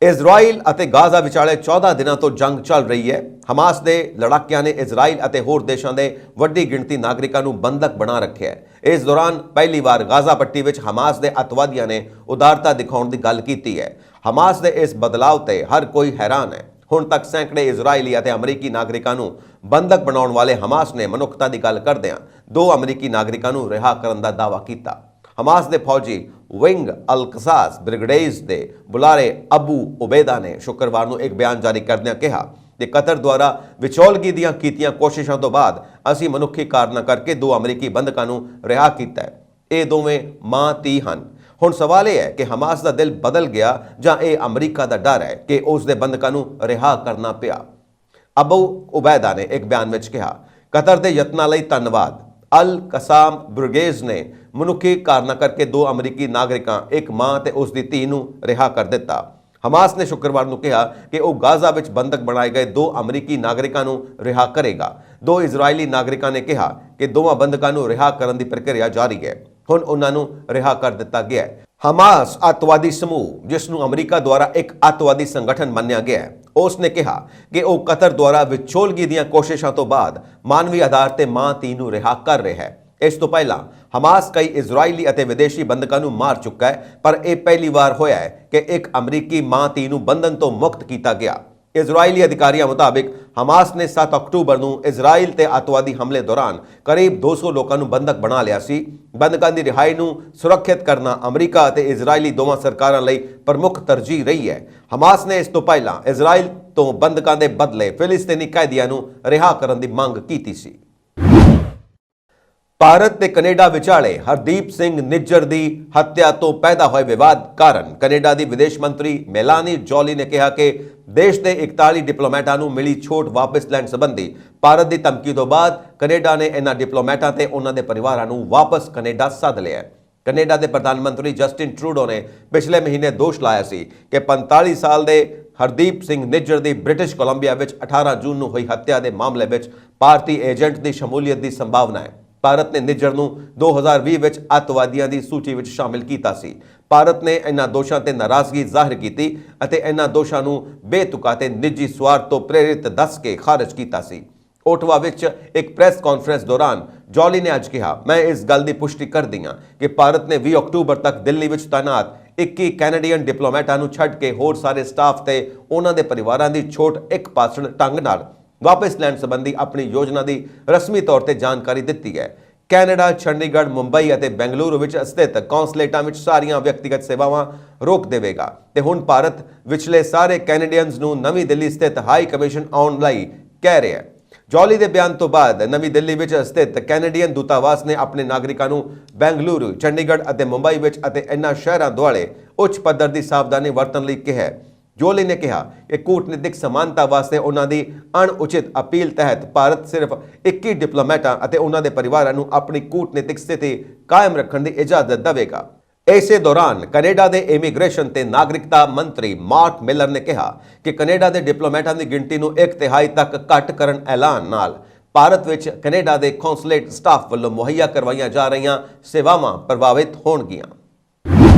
B: ਇਜ਼ਰਾਈਲ ਅਤੇ ਗਾਜ਼ਾ ਵਿਚਾਲੇ 14 ਦਿਨਾਂ ਤੋਂ ਜੰਗ ਚੱਲ ਰਹੀ ਹੈ। ਹਮਾਸ ਦੇ ਲੜਾਕਿਆਂ ਨੇ ਇਜ਼ਰਾਈਲ ਅਤੇ ਹੋਰ ਦੇਸ਼ਾਂ ਦੇ ਵੱਡੀ ਗਿਣਤੀ ਨਾਗਰਿਕਾਂ ਨੂੰ ਬੰਦਕ ਬਣਾ ਰੱਖਿਆ ਹੈ। ਇਸ ਦੌਰਾਨ ਪਹਿਲੀ ਵਾਰ ਗਾਜ਼ਾ ਪੱਟੀ ਵਿੱਚ ਹਮਾਸ ਦੇ ਅੱਤਵਾਦੀਆਂ ਨੇ ਉਦਾਰਤਾ ਦਿਖਾਉਣ ਦੀ ਗੱਲ ਕੀਤੀ ਹੈ। ਹਮਾਸ ਦੇ ਇਸ ਬਦਲਾਅ ਤੇ ਹਰ ਕੋਈ ਹੈਰਾਨ ਹੈ। ਹੁਣ ਤੱਕ ਸੈਂਕੜੇ ਇਜ਼ਰਾਈਲੀ ਅਤੇ ਅਮਰੀਕੀ ਨਾਗਰਿਕਾਂ ਨੂੰ ਬੰਦਕ ਬਣਾਉਣ ਵਾਲੇ ਹਮਾਸ ਨੇ ਮਨੁੱਖਤਾ ਦੀ ਗੱਲ ਕਰਦਿਆਂ 2 ਅਮਰੀਕੀ ਨਾਗਰਿਕਾਂ ਨੂੰ ਰਿਹਾ ਕਰਨ ਦਾ ਦਾਅਵਾ ਕੀਤਾ। ਹਮਾਸ ਦੇ ਫੌਜੀ ਵਿੰਗ ਅਲ-ਕਸਾਸ ਬ੍ਰਿਗੇਡਸ ਦੇ ਬੁਲਾਰੇ ਅਬੂ ਉਬੈਦਾ ਨੇ ਸ਼ੁੱਕਰਵਾਰ ਨੂੰ ਇੱਕ ਬਿਆਨ ਜਾਰੀ ਕਰਦਿਆਂ ਕਿਹਾ ਕਿ ਕਤਰ ਦੁਆਰਾ ਵਿਚੋਲਗੀ ਦੀਆਂ ਕੀਤੀਆਂ ਕੋਸ਼ਿਸ਼ਾਂ ਤੋਂ ਬਾਅਦ ਅਸੀਂ ਮਨੁੱਖੀ ਕਾਰਨਾਂ ਕਰਕੇ 2 ਅਮਰੀਕੀ ਬੰਦਕਾਂ ਨੂੰ ਰਿਹਾ ਕੀਤਾ ਹੈ। ਇਹ ਦੋਵੇਂ ਮਾਂ ਧੀ ਹਨ। ਹੁਣ ਸਵਾਲ ਇਹ ਹੈ ਕਿ ਹਮਾਸ ਦਾ ਦਿਲ ਬਦਲ ਗਿਆ ਜਾਂ ਇਹ ਅਮਰੀਕਾ ਦਾ ਡਰ ਹੈ ਕਿ ਉਸ ਦੇ ਬੰਦਕਾਂ ਨੂੰ ਰਿਹਾ ਕਰਨਾ ਪਿਆ। ਅਬੂ ਉਬੈਦਾ ਨੇ ਇੱਕ ਬਿਆਨ ਵਿੱਚ ਕਿਹਾ ਕਤਰ ਦੇ ਯਤਨਾਂ ਲਈ ਧੰਨਵਾਦ। ਅਲ ਕਸਾਮ ਬ੍ਰਿਗੇਡ ਨੇ ਮਨੁੱਖੀ ਕਾਰਨਾਂ ਕਰਕੇ 2 ਅਮਰੀਕੀ ਨਾਗਰਿਕਾਂ, ਇੱਕ ਮਾਂ ਤੇ ਉਸ ਦੀ ਧੀ ਨੂੰ ਰਿਹਾ ਕਰ ਦਿੱਤਾ। ਹਮਾਸ ਨੇ ਸ਼ੁੱਕਰਵਾਰ ਨੂੰ ਕਿਹਾ ਕਿ ਉਹ ਗਾਜ਼ਾ ਵਿੱਚ ਬੰਦਕ ਬਣਾਏ ਗਏ 2 ਅਮਰੀਕੀ ਨਾਗਰਿਕਾਂ ਨੂੰ ਰਿਹਾ ਕਰੇਗਾ। 2 ਇਜ਼ਰਾਈਲੀ ਨਾਗਰਿਕਾਂ ਨੇ ਕਿਹਾ ਕਿ ਦੋਵਾਂ ਬੰਦਕਾਂ ਨੂੰ ਰਿਹਾ ਕਰਨ ਦੀ ਪ੍ਰਕਿਰਿਆ ਜਾਰੀ ਹੈ। ਹੁਣ ਉਹਨਾਂ ਨੂੰ ਰਿਹਾ ਕਰ ਦਿੱਤਾ ਗਿਆ ਹੈ। ਹਮਾਸ ਅੱਤਵਾਦੀ ਸਮੂਹ, ਜਿਸ ਨੂੰ ਅਮਰੀਕਾ ਦੁਆਰਾ ਇੱਕ ਅੱਤਵਾਦੀ ਸੰਗਠਨ ਮੰਨਿਆ ਗਿਆ ਹੈ, ਉਸ ਨੇ ਕਿਹਾ ਕਿ ਉਹ ਕਤਰ ਦੁਆਰਾ ਵਿਚੋਲਗੀ ਦੀਆਂ ਕੋਸ਼ਿਸ਼ਾਂ ਤੋਂ ਬਾਅਦ ਮਾਨਵੀ ਆਧਾਰ ਤੇ ਮਾਂ ਧੀ ਨੂੰ ਰਿਹਾ ਕਰ ਰਿਹਾ ਹੈ। ਇਸ ਤੋਂ ਪਹਿਲਾਂ ਹਮਾਸ ਕਈ ਇਜ਼ਰਾਈਲੀ ਅਤੇ ਵਿਦੇਸ਼ੀ ਬੰਦਕਾਂ ਨੂੰ ਮਾਰ ਚੁੱਕਾ ਹੈ, ਪਰ ਇਹ ਪਹਿਲੀ ਵਾਰ ਹੋਇਆ ਹੈ ਕਿ ਇੱਕ ਅਮਰੀਕੀ ਮਾਂ ਧੀ ਨੂੰ ਬੰਧਨ ਤੋਂ ਮੁਕਤ ਕੀਤਾ ਗਿਆ। ਇਜ਼ਰਾਈਲੀ ਅਧਿਕਾਰੀਆਂ ਮੁਤਾਬਿਕ ਹਮਾਸ ਨੇ 7 ਅਕਤੂਬਰ ਨੂੰ ਇਜ਼ਰਾਈਲ ਤੇ ਅੱਤਵਾਦੀ ਹਮਲੇ ਦੌਰਾਨ ਕਰੀਬ 200 ਲੋਕਾਂ ਨੂੰ ਬੰਦਕ ਬਣਾ ਲਿਆ ਸੀ। ਬੰਦਕਾਂ ਦੀ ਰਿਹਾਈ ਨੂੰ ਸੁਰੱਖਿਅਤ ਕਰਨਾ ਅਮਰੀਕਾ ਅਤੇ ਇਜ਼ਰਾਈਲੀ ਦੋਵਾਂ ਸਰਕਾਰਾਂ ਲਈ ਪ੍ਰਮੁੱਖ ਤਰਜੀਹ ਰਹੀ ਹੈ। ਹਮਾਸ ਨੇ ਇਸ ਤੋਂ ਪਹਿਲਾਂ ਇਜ਼ਰਾਈਲ ਤੋਂ ਬੰਦਕਾਂ ਦੇ ਬਦਲੇ ਫਿਲਿਸਤੀਨੀ ਕੈਦੀਆਂ ਨੂੰ ਰਿਹਾ ਕਰਨ ਦੀ ਮੰਗ ਕੀਤੀ ਸੀ। ਭਾਰਤ ਤੇ ਕੈਨੇਡਾ ਵਿਚਾਲੇ ਹਰਦੀਪ ਸਿੰਘ ਨਿੱਜਰ ਦੀ ਹੱਤਿਆ ਤੋਂ ਪੈਦਾ ਹੋਏ ਵਿਵਾਦ ਕਾਰਨ ਕੈਨੇਡਾ ਦੀ ਵਿਦੇਸ਼ ਮੰਤਰੀ ਮੈਲਾਨੀ ਜੋਲੀ ਨੇ ਕਿਹਾ ਕਿ ਦੇਸ਼ ਦੇ 41 ਡਿਪਲੋਮੈਟਾਂ ਨੂੰ ਮਿਲੀ ਛੋਟ ਵਾਪਸ ਲੈਣ ਸੰਬੰਧੀ ਭਾਰਤ ਦੀ ਧਮਕੀ ਤੋਂ ਬਾਅਦ ਕੈਨੇਡਾ ਨੇ ਇਹਨਾਂ ਡਿਪਲੋਮੈਟਾਂ ਤੇ ਉਹਨਾਂ ਦੇ ਪਰਿਵਾਰਾਂ ਨੂੰ ਵਾਪਸ ਕੈਨੇਡਾ ਸੱਦ ਲਿਆ। ਕੈਨੇਡਾ ਦੇ ਪ੍ਰਧਾਨ ਮੰਤਰੀ ਜਸਟਿਨ ਟਰੂਡੋ ਨੇ ਪਿਛਲੇ ਮਹੀਨੇ ਦੋਸ਼ ਲਾਇਆ ਸੀ ਕਿ 45 ਸਾਲ ਦੇ ਹਰਦੀਪ ਸਿੰਘ ਨਿੱਜਰ ਦੀ ਬ੍ਰਿਟਿਸ਼ ਕੋਲੰਬੀਆ ਵਿੱਚ 18 ਜੂਨ ਨੂੰ ਹੋਈ ਹੱਤਿਆ ਦੇ ਮਾਮਲੇ ਵਿੱਚ ਭਾਰਤੀ ਏਜੰਟ ਦੀ ਸ਼ਮੂਲੀਅਤ ਦੀ ਸੰਭਾਵਨਾ ਹੈ। ਭਾਰਤ ਨੇ ਨਿੱਜਰ ਨੂੰ 2020 ਵਿੱਚ ਅੱਤਵਾਦੀਆਂ ਦੀ ਸੂਚੀ ਵਿੱਚ ਸ਼ਾਮਿਲ ਕੀਤਾ ਸੀ। ਭਾਰਤ ਨੇ ਇਹਨਾਂ ਦੋਸ਼ਾਂ ਤੇ ਨਾਰਾਜ਼ਗੀ ਜ਼ਾਹਿਰ ਕੀਤੀ ਅਤੇ ਇਹਨਾਂ ਦੋਸ਼ਾਂ ਨੂੰ ਬੇਤੁਕਾ ਤੇ ਨਿੱਜੀ ਸਵਾਰਥ ਤੋਂ ਪ੍ਰੇਰਿਤ ਦੱਸ ਕੇ ਖਾਰਜ ਕੀਤਾ ਸੀ। ਓਟਵਾ ਵਿੱਚ ਇੱਕ ਪ੍ਰੈਸ ਕਾਨਫਰੰਸ ਦੌਰਾਨ ਜੋਲੀ ਨੇ ਅੱਜ ਕਿਹਾ, ਮੈਂ ਇਸ ਗੱਲ ਦੀ ਪੁਸ਼ਟੀ ਕਰਦੀ ਹਾਂ ਕਿ ਭਾਰਤ ਨੇ 20 ਅਕਤੂਬਰ ਤੱਕ ਦਿੱਲੀ ਵਿੱਚ ਤਾਇਨਾਤ 21 ਕੈਨੇਡੀਅਨ ਡਿਪਲੋਮੈਟਾਂ ਨੂੰ ਛੱਡ ਕੇ ਹੋਰ ਸਾਰੇ ਸਟਾਫ ਤੇ ਉਹਨਾਂ ਦੇ ਪਰਿਵਾਰਾਂ ਦੀ ਛੋਟ ਇੱਕ ਪਾਸੜ ਢੰਗ ਨਾਲ ਵਾਪਸ ਲੈਣ ਸੰਬੰਧੀ ਆਪਣੀ ਯੋਜਨਾ ਦੀ ਰਸਮੀ ਤੌਰ ਤੇ ਜਾਣਕਾਰੀ ਦਿੱਤੀ ਹੈ। ਕੈਨੇਡਾ, ਚੰਡੀਗੜ੍ਹ, ਮੁੰਬਈ ਅਤੇ ਬੈਂਗਲੁਰੂ ਵਿੱਚ ਸਥਿਤ ਕੌਂਸਲੇਟਾਂ ਵਿੱਚ ਸਾਰੀਆਂ ਵਿਅਕਤੀਗਤ ਸੇਵਾਵਾਂ ਰੋਕ ਦੇਵੇਗਾ ਤੇ ਹੁਣ ਭਾਰਤ ਵਿਚਲੇ ਸਾਰੇ ਕੈਨੇਡੀਅਨਜ਼ ਨੂੰ ਨਵੀਂ ਦਿੱਲੀ ਸਥਿਤ ਹਾਈ ਕਮਿਸ਼ਨ ਆਉਣ ਲਈ ਕਹਿ ਰਿਹਾ ਹੈ। ਜੋਲੀ ਦੇ ਬਿਆਨ ਤੋਂ ਬਾਅਦ ਨਵੀਂ ਦਿੱਲੀ ਵਿੱਚ ਸਥਿਤ ਕੈਨੇਡੀਅਨ ਦੂਤਾਵਾਸ ਨੇ ਆਪਣੇ ਨਾਗਰਿਕਾਂ ਨੂੰ ਬੈਂਗਲੁਰੂ, ਚੰਡੀਗੜ੍ਹ ਅਤੇ ਮੁੰਬਈ ਵਿੱਚ ਅਤੇ ਇਨ੍ਹਾਂ ਸ਼ਹਿਰਾਂ ਦੁਆਲੇ ਉੱਚ ਪੱਧਰ ਦੀ ਸਾਵਧਾਨੀ ਵਰਤਣ ਲਈ ਕਿਹਾ ਹੈ। ਜੋਲੀ ਨੇ ਕਿਹਾ ਕਿ ਕੂਟਨੀਤਿਕ ਸਮਾਨਤਾ ਵਾਸਤੇ ਉਹਨਾਂ ਦੀ ਅਣਉਚਿਤ ਅਪੀਲ ਤਹਿਤ ਭਾਰਤ ਸਿਰਫ 21 ਡਿਪਲੋਮੈਟਾਂ ਅਤੇ ਉਹਨਾਂ ਦੇ ਪਰਿਵਾਰਾਂ ਨੂੰ ਆਪਣੀ ਕੂਟਨੀਤਿਕ ਸਥਿਤੀ ਕਾਇਮ ਰੱਖਣ ਦੀ ਇਜਾਜ਼ਤ ਦੇਵੇਗਾ। ਇਸੇ ਦੌਰਾਨ ਕੈਨੇਡਾ ਦੇ ਇਮੀਗ੍ਰੇਸ਼ਨ ਤੇ ਨਾਗਰਿਕਤਾ ਮੰਤਰੀ ਮਾਰਕ ਮਿਲਰ ਨੇ ਕਿਹਾ ਕਿ ਕੈਨੇਡਾ ਦੇ ਡਿਪਲੋਮੈਟਾਂ ਦੀ ਗਿਣਤੀ ਨੂੰ 1/3 ਤੱਕ ਘੱਟ ਕਰਨ ਐਲਾਨ ਨਾਲ ਭਾਰਤ ਵਿੱਚ ਕੈਨੇਡਾ ਦੇ ਕੌਂਸਲੇਟ ਸਟਾਫ ਵੱਲੋਂ ਮੁਹੱਈਆ ਕਰਵਾਈਆਂ ਜਾ ਰਹੀਆਂ ਸੇਵਾਵਾਂ ਪ੍ਰਭਾਵਿਤ ਹੋਣਗੀਆਂ।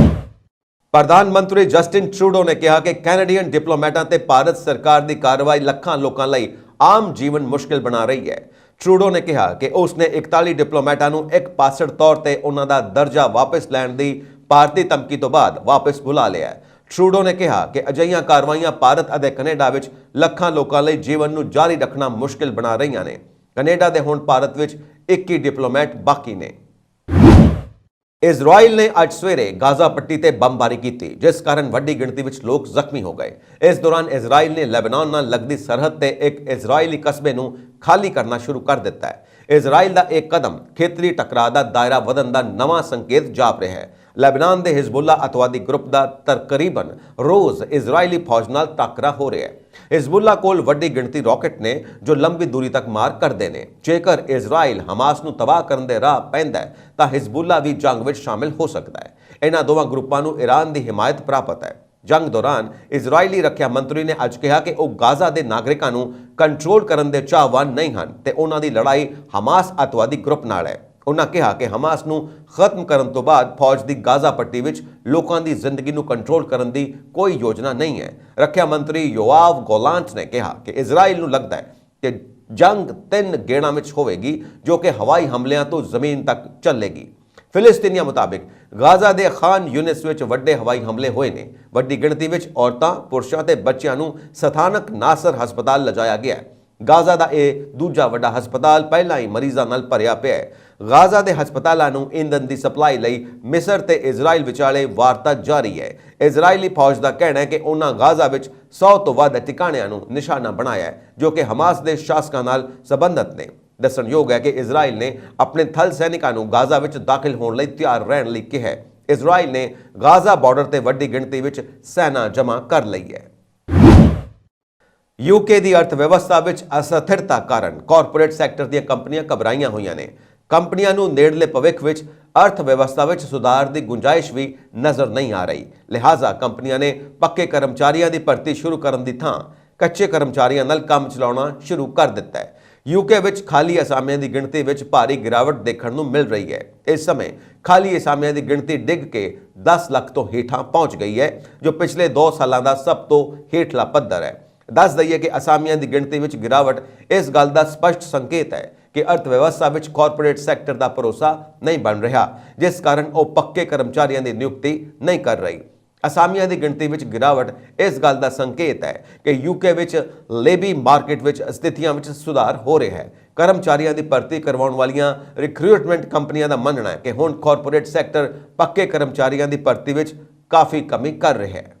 B: ਪ੍ਰਧਾਨ ਮੰਤਰੀ ਜਸਟਿਨ ਟਰੂਡੋ ਨੇ ਕਿਹਾ ਕਿ ਕੈਨੇਡੀਅਨ ਡਿਪਲੋਮੈਟਾਂ ਤੇ ਭਾਰਤ ਸਰਕਾਰ ਦੀ ਕਾਰਵਾਈ ਲੱਖਾਂ ਲੋਕਾਂ ਲਈ ਆਮ ਜੀਵਨ ਮੁਸ਼ਕਿਲ ਬਣਾ ਰਹੀ ਹੈ। ਟਰੂਡੋ ਨੇ ਕਿਹਾ ਕਿ ਉਸਨੇ 41 ਡਿਪਲੋਮੈਟਾਂ ਨੂੰ ਇੱਕ ਪਾਸੜ ਤੌਰ ਤੇ ਉਹਨਾਂ ਦਾ ਦਰਜਾ ਵਾਪਸ ਲੈਣ ਦੀ ਭਾਰਤੀ ਧਮਕੀ ਤੋਂ ਬਾਅਦ ਵਾਪਸ ਬੁਲਾ ਲਿਆ ਹੈ। ਟਰੂਡੋ ਨੇ ਕਿਹਾ ਕਿ ਅਜਿਹੀਆਂ ਕਾਰਵਾਈਆਂ ਭਾਰਤ ਅਤੇ ਕੈਨੇਡਾ ਵਿੱਚ ਲੱਖਾਂ ਲੋਕਾਂ ਲਈ ਜੀਵਨ ਨੂੰ ਜਾਰੀ ਰੱਖਣਾ ਮੁਸ਼ਕਿਲ ਬਣਾ ਰਹੀਆਂ ਨੇ। ਕੈਨੇਡਾ ਦੇ ਹੁਣ ਭਾਰਤ ਵਿੱਚ 21 ਡਿਪਲੋਮੈਟ ਬਾਕੀ ਨੇ। ਇਜ਼ਰਾਈਲ ਨੇ ਅੱਜ ਸਵੇਰੇ ਗਾਜ਼ਾ ਪੱਟੀ ਤੇ ਬੰਬਬਾਰੀ ਕੀਤੀ, ਜਿਸ ਕਾਰਨ ਵੱਡੀ ਗਿਣਤੀ ਵਿੱਚ ਲੋਕ ਜ਼ਖਮੀ ਹੋ ਗਏ। ਇਸ ਦੌਰਾਨ ਇਜ਼ਰਾਈਲ ਨੇ ਲੈਬਨਾਨ ਨਾਲ ਲੱਗਦੀ ਸਰਹੱਦ ਤੇ ਇੱਕ ਇਜ਼ਰਾਈਲੀ ਕਸਬੇ ਨੂੰ ਖਾਲੀ ਕਰਨਾ ਸ਼ੁਰੂ ਕਰ ਦਿੱਤਾ ਹੈ। ਇਜ਼ਰਾਈਲ ਦਾ ਇਹ ਕਦਮ ਖੇਤਰੀ ਟਕਰਾਅ ਦਾ ਦਾਇਰਾ ਵਧਣ ਦਾ ਨਵਾਂ ਸੰਕੇਤ ਜਾਪ ਰਿਹਾ ਹੈ। ਲੈਬਨਾਨ ਦੇ ਹਿਜ਼ਬੁੱਲਾ ਅਤਵਾਦੀ ਗਰੁੱਪ ਦਾ ਤਕਰੀਬਨ ਰੋਜ਼ ਇਜ਼ਰਾਈਲੀ ਫੌਜ ਨਾਲ ਟਕਰਾ ਹੋ ਰਿਹਾ ਹੈ। ਹਿਜ਼ਬੁੱਲਾ ਕੋਲ ਵੱਡੀ ਗਿਣਤੀ ਰਾਕਟ ਨੇ ਜੋ ਲੰਬੀ ਦੂਰੀ ਤੱਕ ਮਾਰ ਕਰਦੇ ਨੇ। ਜੇਕਰ ਇਜ਼ਰਾਈਲ ਹਮਾਸ ਨੂੰ ਤਬਾਹ ਕਰਨ ਦੇ ਰਾਹ ਪੈਂਦਾ ਹੈ ਤਾਂ ਹਿਜ਼ਬੁੱਲਾ ਵੀ ਜੰਗ ਵਿੱਚ ਸ਼ਾਮਿਲ ਹੋ ਸਕਦਾ ਹੈ। ਇਹਨਾਂ ਦੋਵਾਂ ਗਰੁੱਪਾਂ ਨੂੰ ਈਰਾਨ ਦੀ ਹਿਮਾਇਤ ਪ੍ਰਾਪਤ ਹੈ। ਜੰਗ ਦੌਰਾਨ ਇਜ਼ਰਾਈਲੀ ਰੱਖਿਆ ਮੰਤਰੀ ਨੇ ਅੱਜ ਕਿਹਾ ਕਿ ਉਹ ਗਾਜ਼ਾ ਦੇ ਨਾਗਰਿਕਾਂ ਨੂੰ ਕੰਟਰੋਲ ਕਰਨ ਦੇ ਚਾਹਵਾਨ ਨਹੀਂ ਹਨ ਤੇ ਉਹਨਾਂ ਦੀ ਲੜਾਈ ਹਮਾਸ ਅਤਵਾਦੀ ਗਰੁੱਪ ਨਾਲ ਹੈ। ਉਹਨਾਂ ਕਿਹਾ ਕਿ ਹਮਾਸ ਨੂੰ ਖਤਮ ਕਰਨ ਤੋਂ ਬਾਅਦ ਫੌਜ ਦੀ ਗਾਜ਼ਾ ਪੱਟੀ ਵਿੱਚ ਲੋਕਾਂ ਦੀ ਜ਼ਿੰਦਗੀ ਨੂੰ ਕੰਟਰੋਲ ਕਰਨ ਦੀ ਕੋਈ ਯੋਜਨਾ ਨਹੀਂ ਹੈ। ਰੱਖਿਆ ਮੰਤਰੀ ਯੋਆਵ ਗੋਲਾਂਟ ਨੇ ਕਿਹਾ ਕਿ ਇਜ਼ਰਾਈਲ ਨੂੰ ਲੱਗਦਾ ਹੈ ਕਿ ਜੰਗ 3 ਗੇੜਾਂ ਵਿੱਚ ਹੋਵੇਗੀ, ਜੋ ਕਿ ਹਵਾਈ ਹਮਲਿਆਂ ਤੋਂ ਜ਼ਮੀਨ ਤੱਕ ਚੱਲੇਗੀ। ਫਿਲਿਸਤੀਨੀਆਂ ਮੁਤਾਬਿਕ ਗਾਜ਼ਾ ਦੇ ਖਾਨ ਯੂਨਿਸ ਵਿੱਚ ਵੱਡੇ ਹਵਾਈ ਹਮਲੇ ਹੋਏ ਨੇ। ਵੱਡੀ ਗਿਣਤੀ ਵਿੱਚ ਔਰਤਾਂ, ਪੁਰਸ਼ਾਂ ਤੇ ਬੱਚਿਆਂ ਨੂੰ ਸਥਾਨਕ ਨਾਸਰ ਹਸਪਤਾਲ ਲਿਜਾਇਆ ਗਿਆ ਹੈ। ਗਾਜ਼ਾ ਦਾ ਇਹ ਦੂਜਾ ਵੱਡਾ ਹਸਪਤਾਲ ਪਹਿਲਾਂ ਹੀ ਮਰੀਜ਼ਾਂ ਨਾਲ ਭਰਿਆ ਪਿਆ ਹੈ। ਗਾਜ਼ਾ ਦੇ ਹਸਪਤਾਲਾਂ ਨੂੰ ਇੰਧਨ ਦੀ ਸਪਲਾਈ ਲਈ ਮਿਸਰ ਤੇ ਇਜ਼ਰਾਈਲ ਵਿਚਾਲੇ ਵਾਰਤਾ ਜਾਰੀ ਹੈ। ਇਜ਼ਰਾਈਲੀ ਫੌਜ ਦਾ ਕਹਿਣਾ ਹੈ ਕਿ ਉਹਨਾਂ ਗਾਜ਼ਾ ਵਿੱਚ 100 ਤੋਂ ਵੱਧ ਟਿਕਾਣਿਆਂ ਨੂੰ ਨਿਸ਼ਾਨਾ ਬਣਾਇਆ ਹੈ, ਜੋ ਕਿ ਹਮਾਸ ਦੇ ਸ਼ਾਸਕਾਂ ਨਾਲ ਸੰਬੰਧਿਤ ਨੇ। ਦੱਸਣਯੋਗ ਹੈ ਕਿ ਇਜ਼ਰਾਈਲ ਨੇ ਆਪਣੇ ਥਲ ਸੈਨਿਕਾਂ ਨੂੰ ਗਾਜ਼ਾ ਵਿੱਚ ਦਾਖਲ ਹੋਣ ਲਈ ਤਿਆਰ ਰਹਿਣ ਲਈ ਕਿਹਾ ਹੈ। ਇਜ਼ਰਾਈਲ ਨੇ ਗਾਜ਼ਾ ਬਾਰਡਰ ਤੇ ਵੱਡੀ ਗਿਣਤੀ ਵਿੱਚ ਸੈਨਾ ਜਮ੍ਹਾਂ ਕਰ ਲਈ ਹੈ। यूके ਦੀ ਅਰਥਵਿਵਸਥਾ ਵਿੱਚ ਅਸਥਿਰਤਾ ਕਾਰਨ ਕਾਰਪੋਰੇਟ ਸੈਕਟਰ ਦੀਆਂ ਕੰਪਨੀਆਂ ਘਬਰਾਈਆਂ ਹੋਈਆਂ ਨੇ। ਕੰਪਨੀਆਂ ਨੂੰ ਨੇੜਲੇ ਭਵਿੱਖ ਵਿੱਚ ਅਰਥਵਿਵਸਥਾ ਵਿੱਚ ਸੁਧਾਰ ਦੀ ਗੁੰਜਾਇਸ਼ ਵੀ ਨਜ਼ਰ ਨਹੀਂ ਆ ਰਹੀ। ਲਿਹਾਜ਼ਾ ਕੰਪਨੀਆਂ ਨੇ ਪੱਕੇ ਕਰਮਚਾਰੀਆਂ ਦੀ ਭਰਤੀ ਸ਼ੁਰੂ ਕਰਨ ਦੀ ਥਾਂ ਕੱਚੇ ਕਰਮਚਾਰੀਆਂ ਨਾਲ ਕੰਮ ਚਲਾਉਣਾ ਸ਼ੁਰੂ ਕਰ ਦਿੱਤਾ ਹੈ। यूके ਵਿੱਚ ਖਾਲੀ ਅਸਾਮੀਆਂ ਦੀ ਗਿਣਤੀ ਵਿੱਚ ਭਾਰੀ ਗਿਰਾਵਟ ਦੇਖਣ ਨੂੰ ਮਿਲ ਰਹੀ ਹੈ। ਇਸ ਸਮੇਂ ਖਾਲੀ ਅਸਾਮੀਆਂ ਦੀ ਗਿਣਤੀ ਡਿੱਗ ਕੇ 10 ਲੱਖ ਤੋਂ ਹੇਠਾਂ ਪਹੁੰਚ ਗਈ ਹੈ, ਜੋ ਪਿਛਲੇ 2 ਸਾਲਾਂ ਦਾ ਸਭ ਤੋਂ ਹੇਠਲਾ ਪੱਧਰ ਹੈ। ਦੱਸ ਦਈਏ ਕਿ ਅਸਾਮੀਆਂ ਦੀ ਗਿਣਤੀ ਵਿੱਚ ਗਿਰਾਵਟ ਇਸ ਗੱਲ ਦਾ ਸਪਸ਼ਟ ਸੰਕੇਤ ਹੈ ਕਿ ਅਰਥਵਿਵਸਥਾ ਵਿੱਚ ਕਾਰਪੋਰੇਟ ਸੈਕਟਰ ਦਾ ਭਰੋਸਾ ਨਹੀਂ ਬਣ ਰਿਹਾ, ਜਿਸ ਕਾਰਨ ਉਹ ਪੱਕੇ ਕਰਮਚਾਰੀਆਂ ਦੀ ਨਿਯੁਕਤੀ ਨਹੀਂ ਕਰ ਰਹੀ। ਅਸਾਮੀਆਂ ਦੀ ਗਿਣਤੀ ਵਿੱਚ ਗਿਰਾਵਟ ਇਸ ਗੱਲ ਦਾ ਸੰਕੇਤ ਹੈ ਕਿ ਯੂਕੇ ਵਿੱਚ ਲੇਬੀ ਮਾਰਕੀਟ ਵਿੱਚ ਸਥਿਤੀਆਂ ਵਿੱਚ ਸੁਧਾਰ ਹੋ ਰਿਹਾ ਹੈ। ਕਰਮਚਾਰੀਆਂ ਦੀ ਭਰਤੀ ਕਰਵਾਉਣ ਵਾਲੀਆਂ ਰਿਕਰੂਟਮੈਂਟ ਕੰਪਨੀਆਂ ਦਾ ਮੰਨਣਾ ਹੈ ਕਿ ਹੁਣ ਕਾਰਪੋਰੇਟ ਸੈਕਟਰ ਪੱਕੇ ਕਰਮਚਾਰੀਆਂ ਦੀ ਭਰਤੀ ਵਿੱਚ ਕਾਫੀ ਕਮੀ ਕਰ ਰਿਹਾ ਹੈ।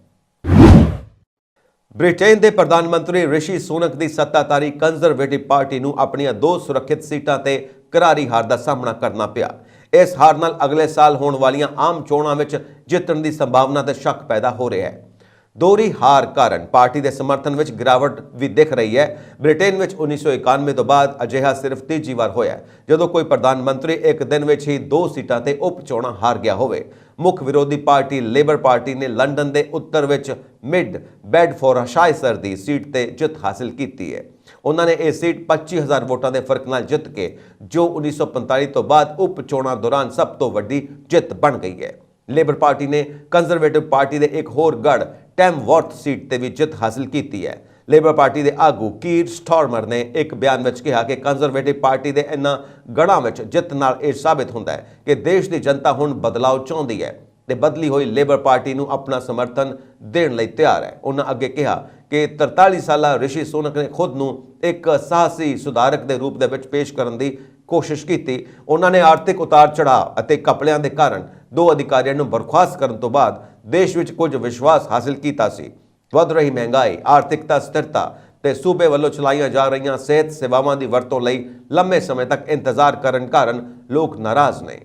B: ਬ੍ਰਿਟੇਨ ਦੇ ਪ੍ਰਧਾਨ ਮੰਤਰੀ ਰਿਸ਼ੀ ਸੁਨਕ ਦੀ ਸੱਤਾਧਾਰੀ ਕੰਜ਼ਰਵੇਟਿਵ ਪਾਰਟੀ ਨੂੰ ਆਪਣੀਆਂ 2 ਸੁਰੱਖਿਅਤ ਸੀਟਾਂ ਤੇ ਕਰਾਰੀ ਹਾਰ ਦਾ ਸਾਹਮਣਾ ਕਰਨਾ ਪਿਆ। ਇਸ ਹਾਰ ਨਾਲ ਅਗਲੇ ਸਾਲ ਹੋਣ ਵਾਲੀਆਂ ਆਮ ਚੋਣਾਂ ਵਿੱਚ ਜਿੱਤਣ ਦੀ ਸੰਭਾਵਨਾ ਤੇ ਸ਼ੱਕ ਪੈਦਾ ਹੋ ਰਿਹਾ ਹੈ। ਦੋਹਰੀ ਹਾਰ ਕਾਰਨ ਪਾਰਟੀ ਦੇ ਸਮਰਥਨ ਵਿੱਚ ਗਿਰਾਵਟ ਵੀ ਦਿਖ ਰਹੀ ਹੈ। ਬ੍ਰਿਟੇਨ ਵਿੱਚ 1991 ਤੋਂ ਬਾਅਦ ਅਜਿਹਾ ਸਿਰਫ ਤੀਜੀ ਵਾਰ ਹੋਇਆ ਜਦੋਂ ਕੋਈ ਪ੍ਰਧਾਨ ਮੰਤਰੀ ਇੱਕ ਦਿਨ ਵਿੱਚ ਹੀ 2 ਸੀਟਾਂ ਤੇ ਉਪ ਚੋਣਾਂ ਹਾਰ ਗਿਆ ਹੋਵੇ। ਮੁੱਖ ਵਿਰੋਧੀ ਪਾਰਟੀ ਲੇਬਰ ਪਾਰਟੀ ਨੇ ਲੰਡਨ ਦੇ ਉੱਤਰ ਵਿੱਚ ਮਿਡ ਬੈਡਫੋਰਡਸ਼ਾਇਰ ਦੀ ਸੀਟ ਤੇ ਜਿੱਤ ਹਾਸਲ ਕੀਤੀ ਹੈ। ਉਹਨਾਂ ਨੇ ਇਹ ਸੀਟ 25,000 ਵੋਟਾਂ ਦੇ ਫਰਕ ਨਾਲ ਜਿੱਤ ਕੇ ਜੋ 1945 ਤੋਂ ਬਾਅਦ ਉਪ ਚੋਣਾਂ ਦੌਰਾਨ ਸਭ ਤੋਂ ਵੱਡੀ ਜਿੱਤ ਬਣ ਗਈ ਹੈ। ਲੇਬਰ ਪਾਰਟੀ ਨੇ ਕੰਜ਼ਰਵੇਟਿਵ ਪਾਰਟੀ ਦੇ ਇੱਕ ਹੋਰ ਗੜ੍ਹ ਟੈਮਵਰਥ ਸੀਟ ਤੇ ਵੀ ਜਿੱਤ ਹਾਸਲ ਕੀਤੀ ਹੈ। ਲੇਬਰ ਪਾਰਟੀ ਦੇ ਆਗੂ ਕੀਰ ਸਟਾਰਮਰ ਨੇ ਇੱਕ ਬਿਆਨ ਵਿੱਚ ਕਿਹਾ ਕਿ ਕੰਜ਼ਰਵੇਟਿਵ ਪਾਰਟੀ ਦੇ ਇਨ੍ਹਾਂ ਗੜ੍ਹਾਂ ਵਿੱਚ ਜਿੱਤ ਨਾਲ ਇਹ ਸਾਬਿਤ ਹੁੰਦਾ ਹੈ ਕਿ ਦੇਸ਼ ਦੀ ਜਨਤਾ ਹੁਣ ਬਦਲਾਅ ਚਾਹੁੰਦੀ ਹੈ ਤੇ ਬਦਲੀ ਹੋਈ ਲੇਬਰ ਪਾਰਟੀ ਨੂੰ ਆਪਣਾ ਸਮਰਥਨ ਦੇਣ ਲਈ ਤਿਆਰ ਹੈ। ਉਹਨਾਂ ਅੱਗੇ ਕਿਹਾ ਕਿ 43 ਸਾਲਾ ਰਿਸ਼ੀ ਸੁਨਕ ਨੇ ਖੁਦ ਨੂੰ ਇੱਕ ਸਾਹਸੀ ਸੁਧਾਰਕ ਦੇ ਰੂਪ ਦੇ ਵਿੱਚ ਪੇਸ਼ ਕਰਨ ਦੀ ਕੋਸ਼ਿਸ਼ ਕੀਤੀ। ਉਹਨਾਂ ਨੇ ਆਰਥਿਕ ਉਤਾਰ ਚੜ੍ਹਾਅ ਅਤੇ ਘਪਲਿਆਂ ਦੇ ਕਾਰਨ 2 ਅਧਿਕਾਰੀਆਂ ਨੂੰ ਬਰਖਾਸਤ ਕਰਨ ਤੋਂ ਬਾਅਦ ਦੇਸ਼ ਵਿੱਚ ਕੁਝ ਵਿਸ਼ਵਾਸ ਹਾਸਲ ਕੀਤਾ ਸੀ। ਵੱਧ ਰਹੀ ਮਹਿੰਗਾਈ, ਆਰਥਿਕਤਾ ਸਥਿਰਤਾ ਤੇ ਸੂਬੇ ਵੱਲੋਂ ਚਲਾਈਆਂ ਜਾ ਰਹੀਆਂ ਸਿਹਤ ਸੇਵਾਵਾਂ ਦੀ ਵਰਤੋਂ ਲਈ ਲੰਮੇ ਸਮੇਂ ਤੱਕ ਇੰਤਜ਼ਾਰ ਕਰਨ ਕਾਰਨ ਲੋਕ ਨਾਰਾਜ਼ ਨੇ।